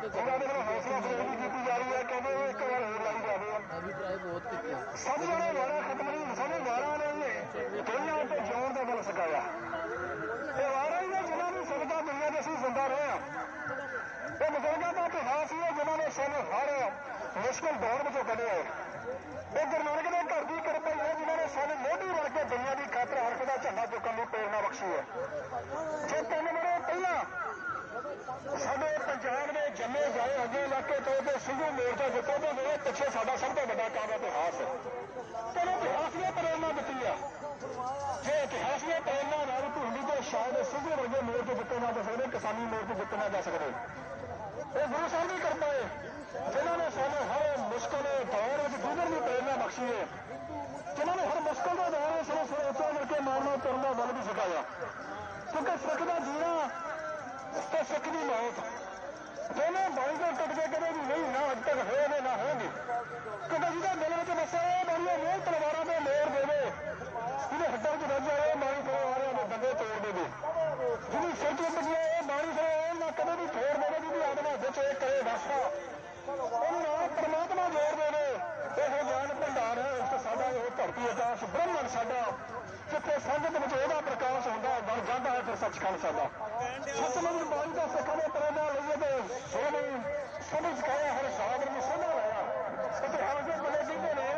ਉਹਨਾਂ ਦੇ ਵੱਲੋਂ ਹੌਸਲਾ ਅਫਜ਼ਾਈ ਵੀ ਕੀਤੀ ਜਾ ਰਹੀ ਹੈ ਕਹਿੰਦੇ ਉਹ ਇੱਕ ਵਾਰ ਹੋਰ ਲਾਈ ਜਾਵੇ ਅਭੀ ਟਰਾਈ ਬਹੁਤ ਕੀਤੇ ਸਭ ਜਿਹੜੇ ਵਾਰਾ ਖਤਮ ਨਹੀਂ ਸਾਡੇ ਵਾਰਾਂ ਨੇ ਦੁਨੀਆ ਉੱਤੇ ਜਿਉਣ ਦਾ ਬਲ ਸਿਖਾਇਆ ਇਹ ਵਾਰਾਂ ਹੀ ਨੇ ਜਿਨ੍ਹਾਂ ਨੂੰ ਸਦਕਾ ਦੁਨੀਆ ਦੇ ਅਸੀਂ ਜ਼ਿੰਦਾ ਰਹੇ ਹਾਂ ਇਹ ਬਜ਼ੁਰਗਾਂ ਦਾ ਇਤਿਹਾਸ ਹੀ ਹੈ ਜਿਨ੍ਹਾਂ ਨੇ ਸਾਨੂੰ ਹਰ ਮੁਸ਼ਕਿਲ ਦੌਰ ਵਿੱਚੋਂ ਕੱਢਿਆ ਹੈ ਇਹ ਗੁਰੂ ਨਾਨਕ ਦੇ ਘਰ ਦੀ ਕਿਰਪਾ ਹੈ ਜਿਨ੍ਹਾਂ ਨੇ ਸਾਨੂੰ ਮੋਢੀ ਵੜ ਕੇ ਦੁਨੀਆ ਦੀ ਖਾਤਰ ਹਰਖ ਦਾ ਝੰਡਾ ਚੁੱਕਣ ਦੀ ਪ੍ਰੇਰਨਾ ਬਖਸ਼ੀ ਹੈ ਜੇ 3 ਵਰ੍ਹੇ ਪਹਿਲਾਂ ਸਾਡੇ ਪੰਜਾਬ ਦੇ ਜੰਮੇ ਜਾਏ ਅੱਗੇ ਇਲਾਕੇ ਤੋਂ ਤੇ ਸਿੰਘੂ ਮੋਰਚਾ ਜਿੱਤੋ ਦੇ ਜਿਹੜੇ ਪਿੱਛੇ ਸਾਡਾ ਸਭ ਤੋਂ ਵੱਡਾ ਕੰਮ ਇਤਿਹਾਸ ਹੈ ਤੇ ਇਤਿਹਾਸ ਨੇ ਪ੍ਰੇਰਨਾ ਦਿੱਤੀ ਆ ਜੇ ਇਤਿਹਾਸ ਨੇ ਪ੍ਰੇਰਨਾ ਨਾਲ ਢੂੰਡੀ ਤੇ ਸ਼ਾਇਦ ਸਿੰਘੂ ਵਰਗੇ ਮੋਰਚੇ ਜਿੱਤੇ ਨਾ ਜਾ ਸਕਦੇ ਕਿਸਾਨੀ ਮੋਰਚੇ ਜਿੱਤੇ ਨਾ ਜਾ ਸਕਦੇ ਇਹ ਗੁਰੂ ਸਾਹਿਬ ਦੀ ਕਿਰਪਾ ਹੈ ਜਿਨ੍ਹਾਂ ਨੇ ਸਾਨੂੰ ਹਰ ਮੁਸ਼ਕਲ ਦੌਰ ਵਿੱਚ ਗੁਜ਼ਰਨ ਦੀ ਪ੍ਰੇਰਨਾ ਬਖਸ਼ੀ ਹੈ ਜਿਨ੍ਹਾਂ ਨੇ ਹਰ ਮੁਸ਼ਕਲ ਦੇ ਦੌਰ ਵਿੱਚ ਸਾਨੂੰ ਸਰੋਚਾ ਮਿਲ ਕੇ ਮਾਰਨਾ ਤੁਰਨ ਦਾ ਬਲ ਵੀ ਸਿਖਾਇਆ ਕਿਉਂਕਿ ਸਿੱਖ ਦਾ ਜੀਣਾ ਤੇ ਸਿੱਖ ਦੀ ਮੌਤ ਦੋਨੋਂ ਬਾਈ ਦੇ ਟੁੱਟ ਕੇ ਕਦੇ ਵੀ ਨਹੀਂ ਨਾ ਅੱਜ ਤੱਕ ਹੋਏ ਨੇ ਨਾ ਹੋਣਗੇ ਕਿਉਂਕਿ ਜਿਹਦਾ ਦਿਲ ਵਿੱਚ ਵਸਿਆ ਇਹ ਬੜੀਆਂ ਮੋਹ ਤਲਵਾਰਾਂ ਦੇ ਮੇਰ ਦੇਵੇ ਜਿਹਨੇ ਹੱਡਾਂ 'ਚ ਵੱਜ ਜਾਏ ਬਾਣੀ ਤਲਵਾਰਾਂ ਦੇ ਦੰਦੇ ਤੋੜ ਦੇਵੇ ਜਿਹਦੀ ਸਿਰ 'ਚ ਵੱਜੀ ਇਹ ਬਾਣੀ ਫਿਰ ਨਾ ਕਦੇ ਵੀ ਤੋੜ ਦੇਵੇ ਜਿਹਦੀ ਆਤਮਾ ਵਿੱਚ ਇਹ ਕਰੇ ਵਾਸਾ ਉਹਨੂੰ ਨਾਲ ਪਰਮਾਤਮਾ ਜੋੜ ਦੇਵੇ ਇਹ ਗਿਆਨ ਭੰਡਾਰ ਹੈ ਉਸ ਸਾਡਾ ਇਹ ਧਰਤੀ ਆਕਾਸ਼ ਬ੍ਰਹਮਣ ਸਾਡਾ ਜਿੱਥੇ ਸੰਗਤ ਵਿੱਚ ਉਹਦਾ ਪ੍ਰਕਾਸ਼ ਹੁੰਦਾ ਬਣ ਜਾਂਦਾ ਹੈ ਫਿਰ ਸੱਚਖੰਡ ਸਾਡਾ ਸਤਿਗੁਰੂ ਬਾਣੀ ਦਾ ਸਿੱਖਾਂ ਨੇ ਪ੍ਰੇਰਨਾ ਲਈਏ ਤੇ ਸੋਹਣੀ ਸਮਝ ਕੇ ਹਰ ਸਾਧਰ ਨੂੰ ਸੋਹਣਾ ਲਾਇਆ ਇਤਿਹਾਸ ਦੇ ਬਲੇ ਕਹਿੰਦੇ ਨੇ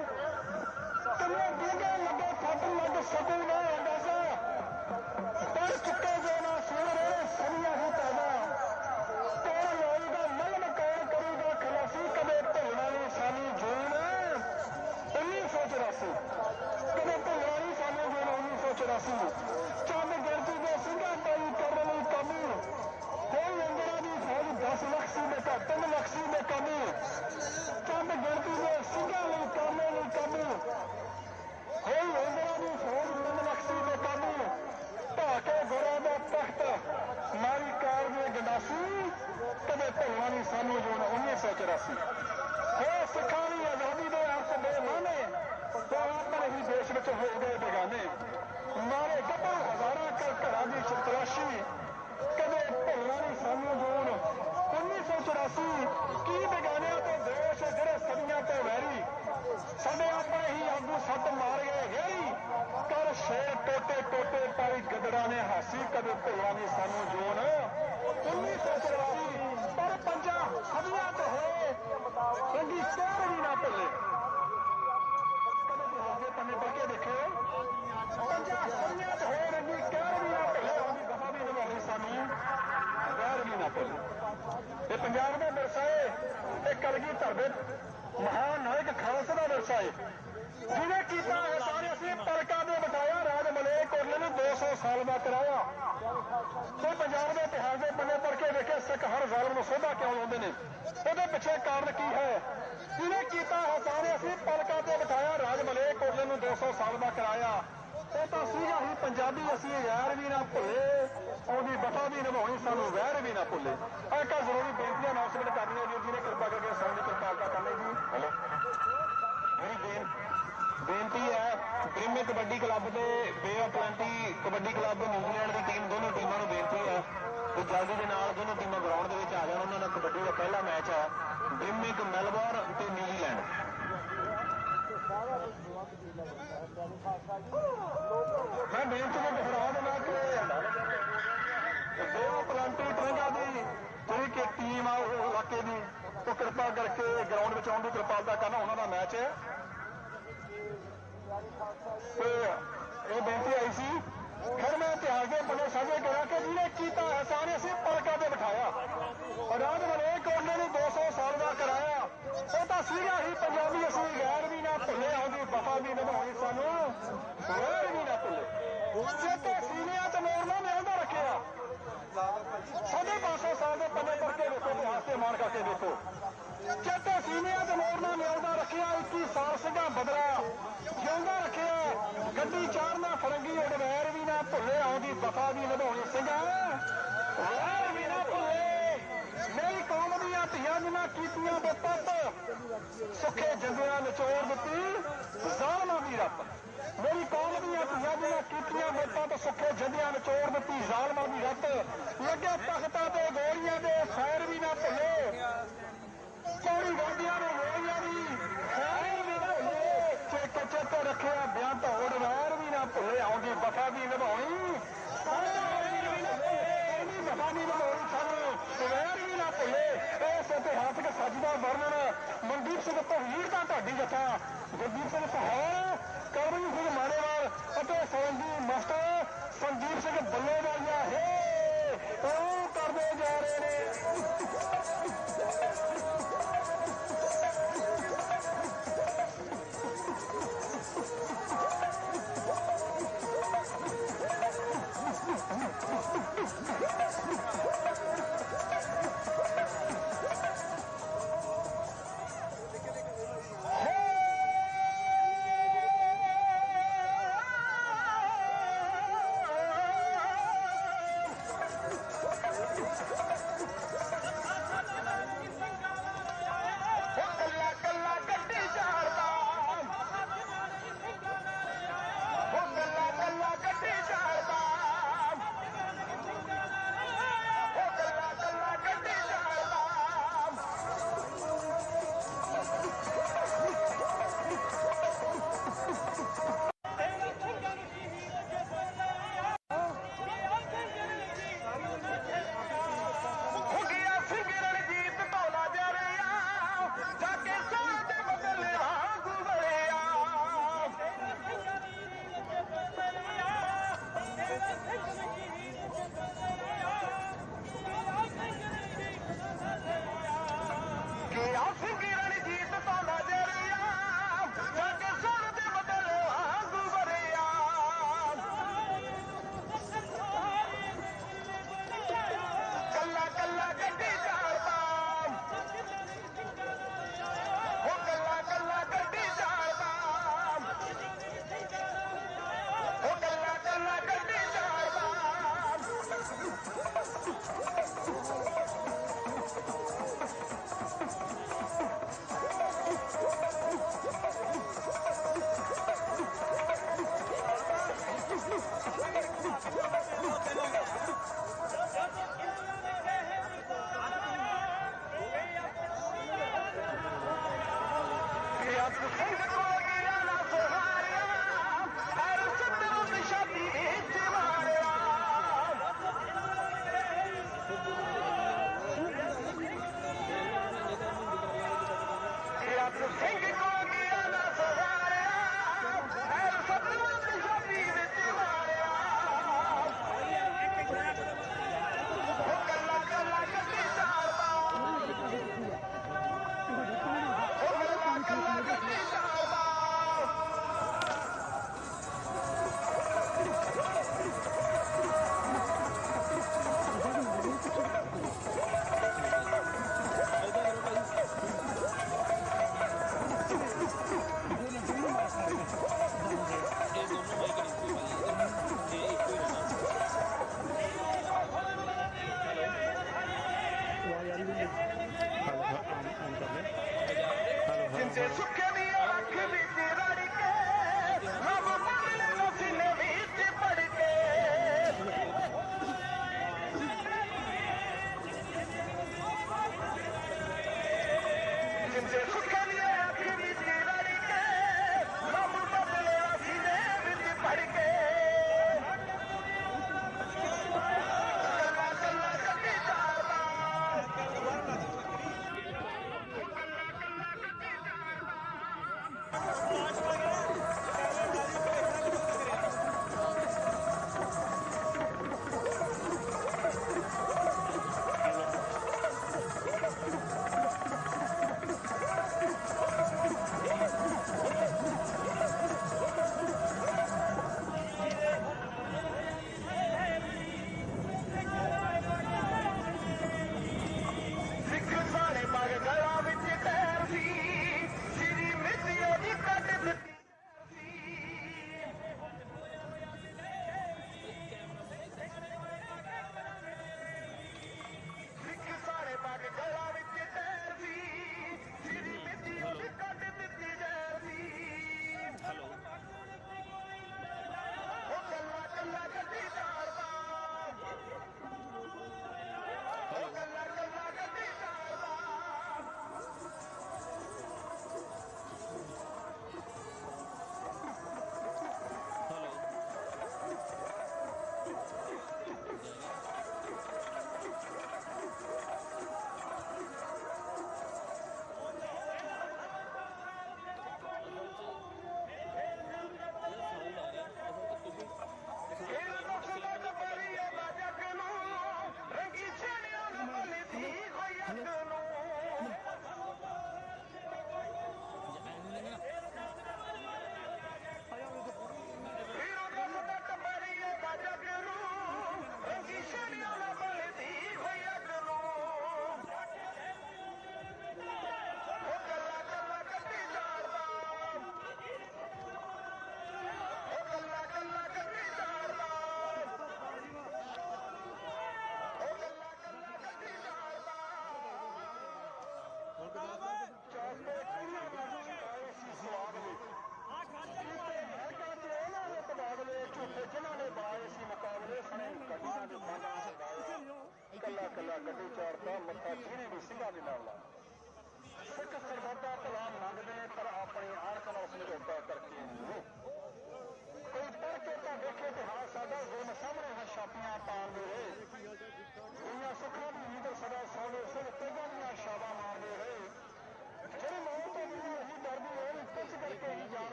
ਕਿੰਨੇ ਡੂੰਘੇ ਲੱਗੇ ਫੱਟ ਲੱਗ ਸਕੂ ਨਾ ਅੰਦਾਜ਼ਾ ਪਰ ਚੁੱਕੇ ਜੋ ਨਾ ਸੂਰ ਸਰੀਆ ਹੀ ਪੈਦਾ ਕੌਣ ਲਾਏਗਾ ਮਲਮ ਕੌਣ ਕਰੇਗਾ ਖਲਾਸੀ ਕਦੇ ਭੁੱਲਣਾ ਨਹੀਂ ਸਾਨੀ ਜੂਨ 1984 ਕਦੇ ਭੁੱਲਣਾ ਨਹੀਂ ਸਾਨੂੰ ਜੂਨ 1984 ਚੰਦ ਗਿਣਤੀ ਦੇ ਸਿੰਘਾਂ ਪਾਈ ਕਰਨ ਲਈ ਕਾਬੂ ਕੋਈ ਅੰਗਰਾਂ ਦੀ ਫੌਜ 10 ਲੱਖ ਸੀ ਦੇ 3 ਲੱਖ ਸੀ ਦੇ ਕਾਬੂ ਚੰਦ ਗਿਣਤੀ ਦੇ ਸਿੰਘਾਂ ਲਈ ਕਾਮੇ ਲਈ ਕਾਬੂ ਕੋਈ ਅੰਗਰਾਂ ਦੀ ਫੌਜ 3 ਲੱਖ ਸੀ ਦੇ ਕਾਬੂ ਢਾਹ ਕੇ ਗੋਰਾਂ ਦਾ ਤਖਤ ਮਾਰੀ ਕਾਰ ਦੇ ਗੰਡਾਸੀ ਕਦੇ ਭੁੱਲਣਾ ਨਹੀਂ ਸਾਨੂੰ ਜੂਨ 1984 ਹੋਏ ਸਿੱਖਾਂ ਦੀ ਆਜ਼ਾਦੀ ਦੇ ਅਰਥ ਬੇਮਾਨੇ ਤੇ ਆਪਣੇ ਹੀ ਦੇਸ਼ ਵਿੱਚ ਹੋ ਗਏ ਬੇਗਾਨੇ ਮਾਰੇ ਗੱਭਰੂ ਹਜ਼ਾਰਾਂ ਘਰਾਂ ਦੀ ਚਤਰਾਸ਼ੀ ਕਦੇ ਭੁੱਲਣਾ ਨਹੀਂ ਸਾਨੂੰ ਜੂਨ 1984 ਕੀ ਬੇਗਾਨਿਆਂ ਤੋਂ ਦੇਸ਼ ਜਿਹੜੇ ਸਦੀਆਂ ਤੋਂ ਵੈਰੀ ਸਾਡੇ ਆਪਣੇ ਹੀ ਆਗੂ ਸੱਟ ਮਾਰ ਗਏ ਗਹਿਰੀ ਕਰ ਸ਼ੇਰ ਟੋਟੇ ਟੋਟੇ ਪਾਈ ਗਦੜਾਂ ਨੇ ਹਾਸੀ ਕਦੇ ਭੁੱਲਣਾ ਨਹੀਂ ਸਾਨੂੰ ਜੂਨ 1984 ਪਰ ਪੰਜਾਂ ਸਦੀਆਂ ਤੋਂ ਹੋਏ ਚੰਗੀ ਕਹਿਰ ਵੀ ਨਾ ਭੁੱਲੇ ਕਦੇ ਪੰਨੇ ਪੜ੍ਹ ਕੇ ਦੇਖਿਓ ਪੰਜਾਂ ਸਦੀਆਂ ਤੋਂ ਹੋਏ ਰੰਗੀ ਕਹਿਰ ਵੀ ਨਾ ਭੁੱਲੇ ਉਹਦੀ ਦਫਾ ਵੀ ਨਿਭਾਉਣੀ ਸਾਨੂੰ ਕਹਿਰ ਵੀ ਨਾ ਭੁੱਲੇ ਇਹ ਪੰਜਾਬ ਦਾ ਵਿਰਸਾ ਹੈ ਇਹ ਕਲਗੀਧਰ ਦੇ ਮਹਾਨ ਨਾਇਕ ਖਾਲਸਾ ਦਾ ਵਿਰਸਾ ਹੈ ਜਿਹਨੇ ਕੀਤਾ ਹੈ ਸਾਰੇ ਅਸੀਂ ਪਲਕਾਂ ਦੇ ਬਿਠਾਇਆ ਰਾਜ ਮਲੇਕ ਕੋਰਲੇ ਨੂੰ 200 ਸਾਲ ਦਾ ਕਰਾਇਆ ਤੇ ਪੰਜਾਬ ਦੇ ਇਤਿਹਾਸ ਦੇ ਪੰਨੇ ਪੜ੍ਹ ਕੇ ਵੇਖਿਆ ਸਿੱਖ ਹਰ ਜ਼ਾਲਮ ਨੂੰ ਸੋਧਾ ਕਿਉਂ ਲਾਉਂਦੇ ਨੇ ਉਹਦੇ ਪਿੱਛੇ ਕਾਰਨ ਕੀ ਹੈ ਜਿਹਨੇ ਕੀਤਾ ਹੈ ਸਾਰੇ ਅਸੀਂ ਪਲਕਾਂ ਤੇ ਬਿਠਾਇਆ ਰਾਜ ਮਲੇਕ ਕੋਰਲੇ ਨੂੰ 200 ਸਾਲ ਦਾ ਕਰਾਇਆ ਉਹ ਤਾਂ ਸੀਗਾ ਹੀ ਪੰਜਾਬੀ ਅਸੀਂ ਯਾਰ ਵੀ ਨਾ ਭੁੱਲੇ ਉਹਦੀ ਵਫਾ ਵੀ ਨਿਭਾਉਣੀ ਸਾਨੂੰ ਵੈਰ ਵੀ ਨਾ ਭੁੱਲੇ ਇੱਕ ਜ਼ਰੂਰੀ ਬੇਨਤੀ ਅਨਾਉਂਸਮੈਂਟ ਕਰਨੀ ਹੈ ਜੀ ਨੇ ਕਿਰਪਾ ਕਰਕੇ ਸਾਡੀ ਕਿਰਪਾਲਤਾ ਕਰਨੀ ਜੀ ਹੈਲੋ ਮੇਰੀ ਬੇਨਤੀ ਹੈ ਪ੍ਰੀਮੀਅਰ ਕਬੱਡੀ ਕਲੱਬ ਦੇ bay of plenty kabaddi club New Zealand ਦੀ ਟੀਮ ਦੋਨੋਂ ਟੀਮਾਂ ਨੂੰ ਬੇਨਤੀ ਹੈ ਕਿ ਜਲਦੀ ਦੇ ਨਾਲ ਦੋਨੋਂ ਟੀਮਾਂ ਗਰਾਊਂਡ ਦੇ ਵਿੱਚ ਆ ਜਾਣ ਉਹਨਾਂ ਦਾ ਕਬੱਡੀ ਦਾ ਪਹਿਲਾ ਮੈਚ ਹੈ ਪ੍ਰੀਮੀਅਰ ਮੈਲਬੌਰਨ ਤੇ ਨਿਊਜ਼ੀਲੈਂਡ ਮੈਂ ਬੇਨਤੀ ਨੂੰ ਦੁਹਰਾ ਦੇਣਾ ਕਿ ਬੇ ਆਫ ਪਲੈਂਟੀ ਟਰੰਗਾ ਦੀ ਜਿਹੜੀ ਕਿ ਟੀਮ ਆ ਉਹ ਇਲਾਕੇ ਦੀ ਉਹ ਕਿਰਪਾ ਕਰਕੇ ਗਰਾਊਂਡ ਵਿੱਚ ਆਉਣ ਦੀ ਕਿਰਪਾਲਤਾ ਕਰਨਾ, ਉਹਨਾਂ ਦਾ ਮੈਚ ਹੈ। ਤੇ ਇਹ ਬੇਨਤੀ ਆਈ ਸੀ, ਫਿਰ ਮੈਂ ਇਤਿਹਾਸ ਦੇ ਪन्ने ਸਾਂਝੇ ਕਰਾਂ ਕਿ ਜਿਹਨੇ ਕੀਤਾ ਐਹਸਾਨ ਅਸੀਂ ਪਲਕਾਂ ਤੇ ਬਿਠਾਇਆ। ਰਾਜ ਮਲੇਕ ਉਹਨੇ ਨੂੰ 200 ਸਾਲ ਦਾ ਕਰਾਇਆ। ਉਹ ਤਾਂ ਸੀਗਾ ਹੀ ਪੰਜਾਬੀ, ਅਸੀਂ ਗੈਰ ਵੀ ਨਾ ਭੁੱਲੇ, ਆਉਂਦੀ ਵਫਾ ਵੀ ਨਿਭਾਉਣੀ ਸਾਨੂੰ ਗੈਰ ਵੀ ਨਾ ਭੁੱਲੇ। ਚੇਤੇ ਸੀਨਿਆਂ ਤੇ ਮੋੜ ਨਾ ਮਿਲਦਾ ਰੱਖਿਆ। 550 ਸਾਲ ਦੇ ਪੰਨੇ ਕਰਕੇ ਦੇਖੋ, ਇਤਿਹਾਸ ਤੇ ਮਾਣ ਕਰਕੇ ਦੇਖੋ। ਚੇਤੇ ਸੀਨਿਆਂ ਤੇ ਮੋੜ ਨਾ ਮਿਲਦਾ ਰੱਖਿਆ। 21 ਸਾਲ ਸਿੰਘਾਂ ਬਦਲਾ ਜਿਉਂਦਾ ਰੱਖਿਆ। ਗੱਡੀ ਚਾੜਨਾ ਫਰੰਗੀ ਉਡ ਵੈਰ ਵੀ ਨਾ ਭੁੱਲੇ, ਆਉਂਦੀ ਵਫਾ ਵੀ ਨਿਭਾਉਣੀ ਸਿੰਘਾਂ ਵੈਰ ਵੀ ਨਾ ਭੁੱਲੇ। ਮੇਰੀ ਕੌਮ ਦੀਆਂ ਧੀਆਂ ਜਿਨ੍ਹਾਂ ਕੀਤੀਆਂ ਦੇ ਪੁੱਤ, ਸੁੱਖੇ ਜੰਗਿਆਂ ਨਿਚੋੜ ਦਿੱਤੀ ਜ਼ਾਲਮਾਂ ਦੀ ਰੱਤ। ਮੇਰੀ ਕੌਮ ਦੀਆਂ ਧੀਆਂ ਜਿਨ੍ਹਾਂ ਕੀਤੀਆਂ ਦੇ ਪੁੱਤ, ਸੁੱਖੇ ਜੰਗਿਆਂ ਨਿਚੋੜ ਦਿੱਤੀ ਜ਼ਾਲਮਾਂ ਦੀ ਰੱਤ। ਲੱਗੇ ਤਖਤਾਂ ਤੇ ਗੋਲੀਆਂ ਦੇ ਖੈਰ ਵੀ ਨਾ ਭੁੱਲੇ, ਕੋੜੀ ਗੋਡੀਆਂ ਦੇ ਗੋਲੀਆਂ ਦੀ ਖੈਰ ਵੀ ਨਾ ਭੁੱਲੇ। ਚੇਤੇ ਰੱਖਿਆ ਬਿਆਨ ਢੋੜ ਵੈਰ ਵੀ ਨਾ ਭੁੱਲੇ, ਆਉਂਦੀ ਵਫਾ ਵੀ ਨਿਭਾਉਣੀ ਵਫਾ ਨਹੀਂ ਨਿਭਾਉਣੀ ਸਾਨੂੰ ਵੈਰ ਵੀ ਨਾ ਭੁੱਲੇ। ਇਸ ਇਤਿਹਾਸਕ ਸੱਚ ਦਾ ਵਰਣਨ ਮਨਦੀਪ ਸਿੰਘ ਤਹੀਰ ਦਾ ਢਾਡੀ ਜੱਥਾ, ਗੁਰਦੀਪ ਸਿੰਘ ਸਹਾਰ, ਕਰਮਜੀਤ ਸਿੰਘ ਮਾਨੇਵਾਲ ਅਤੇ ਸੌਂਦੀ ਮਾਸਟਰ ਸੰਦੀਪ ਸਿੰਘ ਬੱਲੋਵਾਲੀਆ ਹੈ ਉਹ ਕਰਦੇ ਜਾ ਰਹੇ ਨੇ।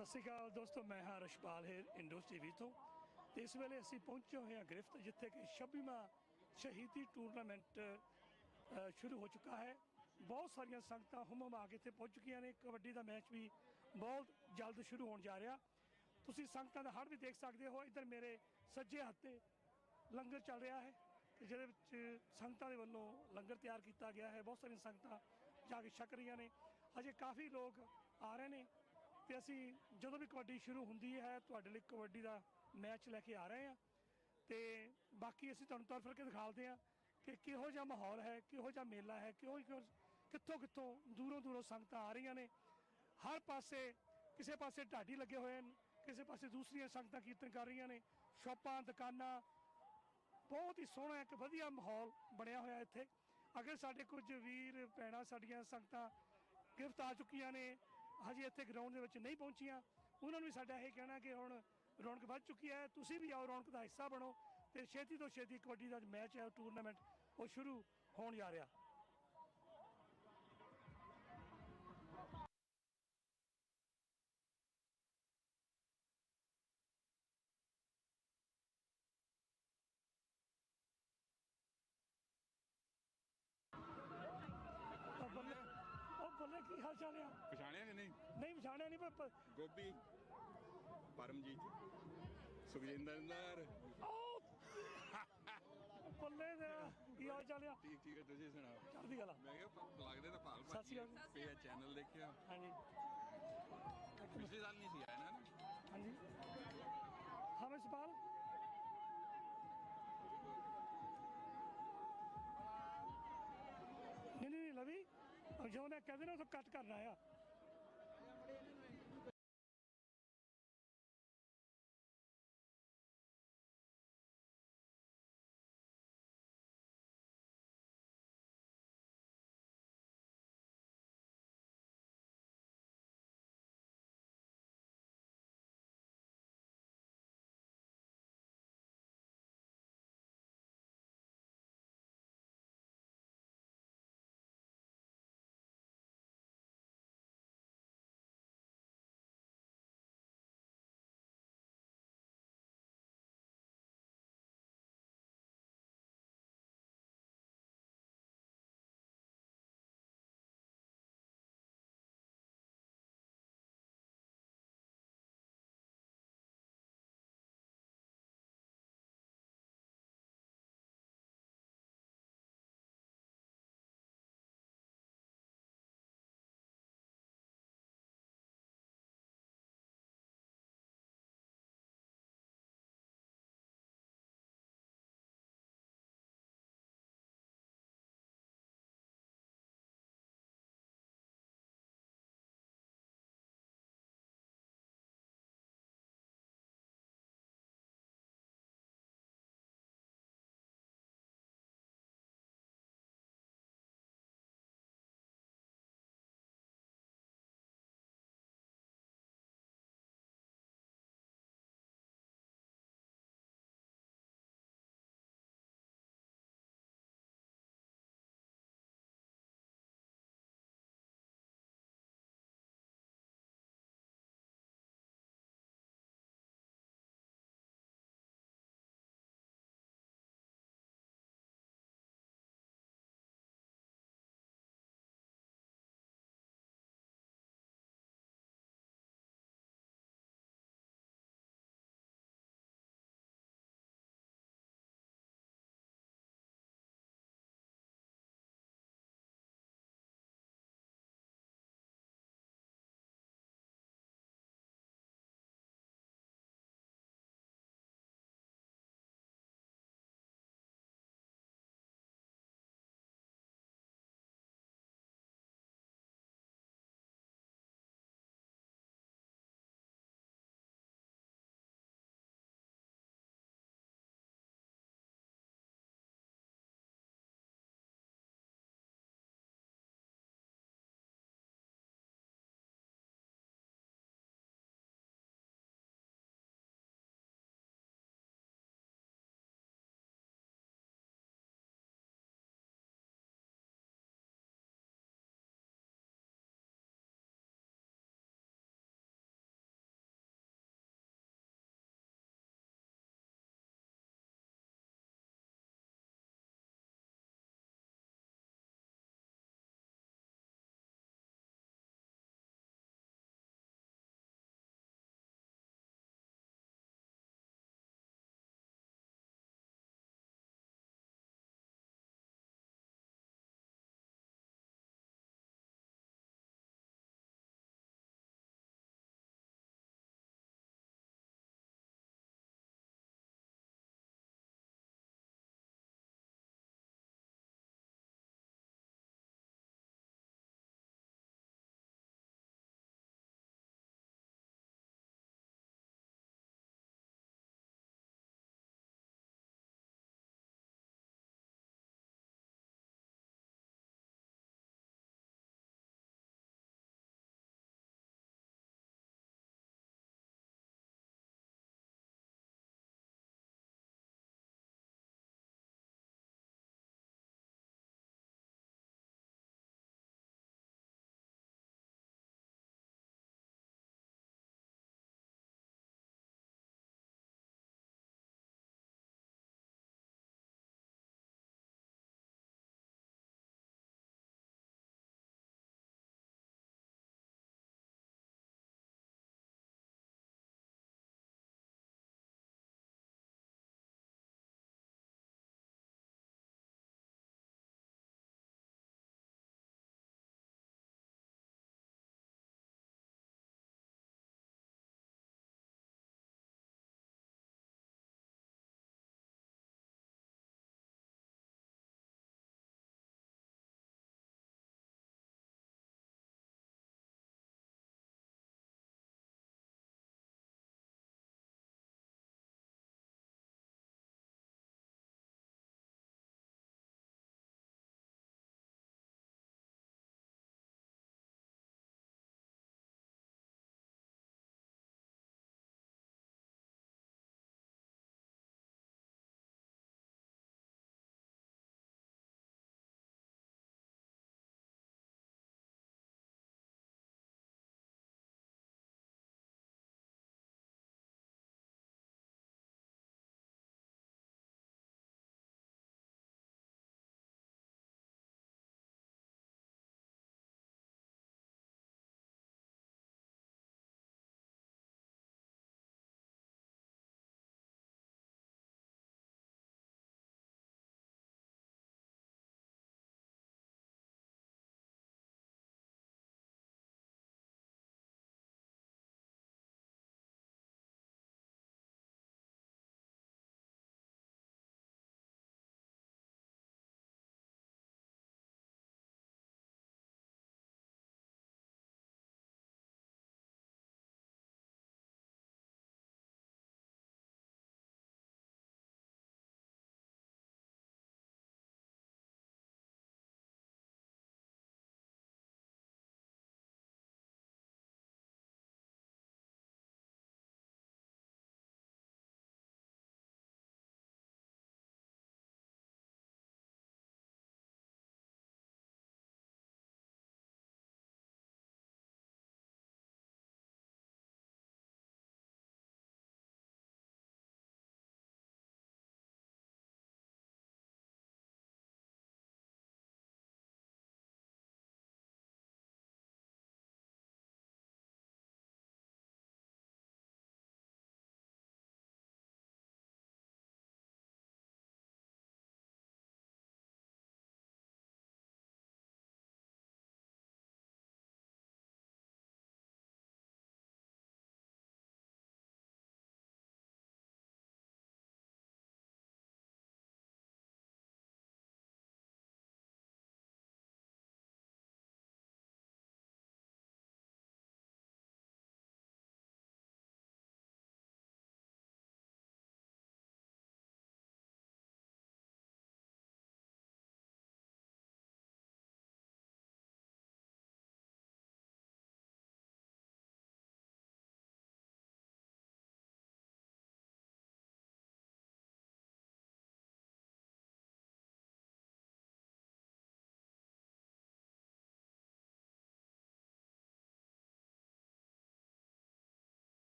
ਸਤਿ ਸ਼੍ਰੀ ਅਕਾਲ ਦੋਸਤੋ, ਮੈਂ ਹਾਂ ਰਸ਼ਪਾਲ ਹੈ ਇੰਡੋਸ ਟੀਵੀ ਤੋਂ। ਤੇ ਇਸ ਵੇਲੇ ਅਸੀਂ ਪਹੁੰਚੇ ਹੋਏ ਹਾਂ ਗ੍ਰਿਫਤ, ਜਿੱਥੇ ਕਿ 26ਵਾਂ ਸ਼ਹੀਦੀ ਟੂਰਨਾਮੈਂਟ ਸ਼ੁਰੂ ਹੋ ਚੁੱਕਾ ਹੈ। ਬਹੁਤ ਸਾਰੀਆਂ ਸੰਗਤਾਂ ਹੁਮ-ਹੁਮਾ ਕੇ ਇੱਥੇ ਪਹੁੰਚ ਚੁੱਕੀਆਂ ਨੇ। ਕਬੱਡੀ ਦਾ ਮੈਚ ਵੀ ਬਹੁਤ ਜਲਦ ਸ਼ੁਰੂ ਹੋਣ ਜਾ ਰਿਹਾ। ਤੁਸੀਂ ਸੰਗਤਾਂ ਦਾ ਹੜ ਵੀ ਦੇਖ ਸਕਦੇ ਹੋ। ਇੱਧਰ ਮੇਰੇ ਸੱਜੇ ਹੱਥ 'ਤੇ ਲੰਗਰ ਚੱਲ ਰਿਹਾ ਹੈ, ਜਿਹਦੇ ਵਿੱਚ ਸੰਗਤਾਂ ਦੇ ਵੱਲੋਂ ਲੰਗਰ ਤਿਆਰ ਕੀਤਾ ਗਿਆ ਹੈ। ਬਹੁਤ ਸਾਰੀਆਂ ਸੰਗਤਾਂ ਜਾ ਕੇ ਛਕ ਰਹੀਆਂ ਨੇ। ਹਜੇ ਕਾਫੀ ਲੋਕ ਆ ਰਹੇ ਨੇ ਤੇ ਅਸੀਂ ਜਦੋਂ ਵੀ ਕਬੱਡੀ ਸ਼ੁਰੂ ਹੁੰਦੀ ਹੈ ਤੁਹਾਡੇ ਲਈ ਕਬੱਡੀ ਦਾ ਮੈਚ ਲੈ ਕੇ ਆ ਰਹੇ ਹਾਂ। ਤੇ ਬਾਕੀ ਅਸੀਂ ਤੁਹਾਨੂੰ ਤੁਰ ਫਿਰ ਕੇ ਦਿਖਾਉਂਦੇ ਹਾਂ ਕਿ ਕਿਹੋ ਜਿਹਾ ਮਾਹੌਲ ਹੈ, ਕਿਹੋ ਜਿਹਾ ਮੇਲਾ ਹੈ, ਕਿੱਥੋਂ ਦੂਰੋਂ ਸੰਗਤਾਂ ਆ ਰਹੀਆਂ ਨੇ। ਹਰ ਪਾਸੇ ਕਿਸੇ ਪਾਸੇ ਢਾਡੀ ਲੱਗੇ ਹੋਏ ਹਨ, ਕਿਸੇ ਪਾਸੇ ਦੂਸਰੀਆਂ ਸੰਗਤਾਂ ਕੀਰਤਨ ਕਰ ਰਹੀਆਂ ਨੇ। ਸ਼ਾਪਾਂ, ਦੁਕਾਨਾਂ, ਬਹੁਤ ਹੀ ਸੋਹਣਾ ਇੱਕ ਵਧੀਆ ਮਾਹੌਲ ਬਣਿਆ ਹੋਇਆ ਇੱਥੇ। ਅਗਰ ਸਾਡੇ ਕੁਝ ਵੀਰ ਭੈਣਾਂ ਸਾਡੀਆਂ ਸੰਗਤਾਂ ਗਿਰਫਤ ਆ ਚੁੱਕੀਆਂ ਨੇ, ਹਜੇ ਇੱਥੇ ਗਰਾਊਂਡ ਦੇ ਵਿੱਚ ਨਹੀਂ ਪਹੁੰਚੀਆਂ, ਉਹਨਾਂ ਨੂੰ ਵੀ ਸਾਡਾ ਇਹ ਕਹਿਣਾ ਕਿ ਹੁਣ ਰੌਣਕ ਵੱਧ ਚੁੱਕੀ ਹੈ, ਤੁਸੀਂ ਵੀ ਆਓ, ਰੌਣਕ ਦਾ ਹਿੱਸਾ ਬਣੋ। ਤੇ ਛੇਤੀ ਤੋਂ ਛੇਤੀ ਕਬੱਡੀ ਦਾ ਮੈਚ ਹੈ, ਟੂਰਨਾਮੈਂਟ ਉਹ ਸ਼ੁਰੂ ਹੋਣ ਜਾ ਰਿਹਾ। ਉਹ ਬੱਲੇ ਕੀ ਹਾਲ ਚਾਲ ਆ? ਪਛਾਣਿਆ ਕਿ ਨਹੀਂ? ਨਹੀਂ ਪਛਾਣਿਆ ਨਹੀਂ, ਪਰ ਗੋਭੀ, ਪਰਮਜੀਤ, ਸੁਖਜਿੰਦਰ। ਬੱਲੇ ਦਾ ਕੀ ਹਾਲ ਚਾਲ ਆ? ਠੀਕ ਠੀਕ ਹੈ, ਤੁਸੀਂ ਸੁਣਾਓ? ਚੜ੍ਹਦੀ ਗੱਲ ਆ। ਮੈਂ ਕਿਹਾ ਲੱਗਦੇ ਤਾਂ ਭਾਲ ਸਤਿ ਸ਼੍ਰੀ ਅਕਾਲ। ਪੇ ਚੈਨਲ ਦੇਖਿਆ। ਹਾਂਜੀ ਪਿਛਲੇ ਸਾਲ ਨਹੀਂ ਸੀ ਆਇਆ ਨਾ। ਹਾਂਜੀ ਹਾਂ, ਮੈਂ ਸਪਾਲ नहीं लवी, जो उन्हें कहते ना तो कट करना है।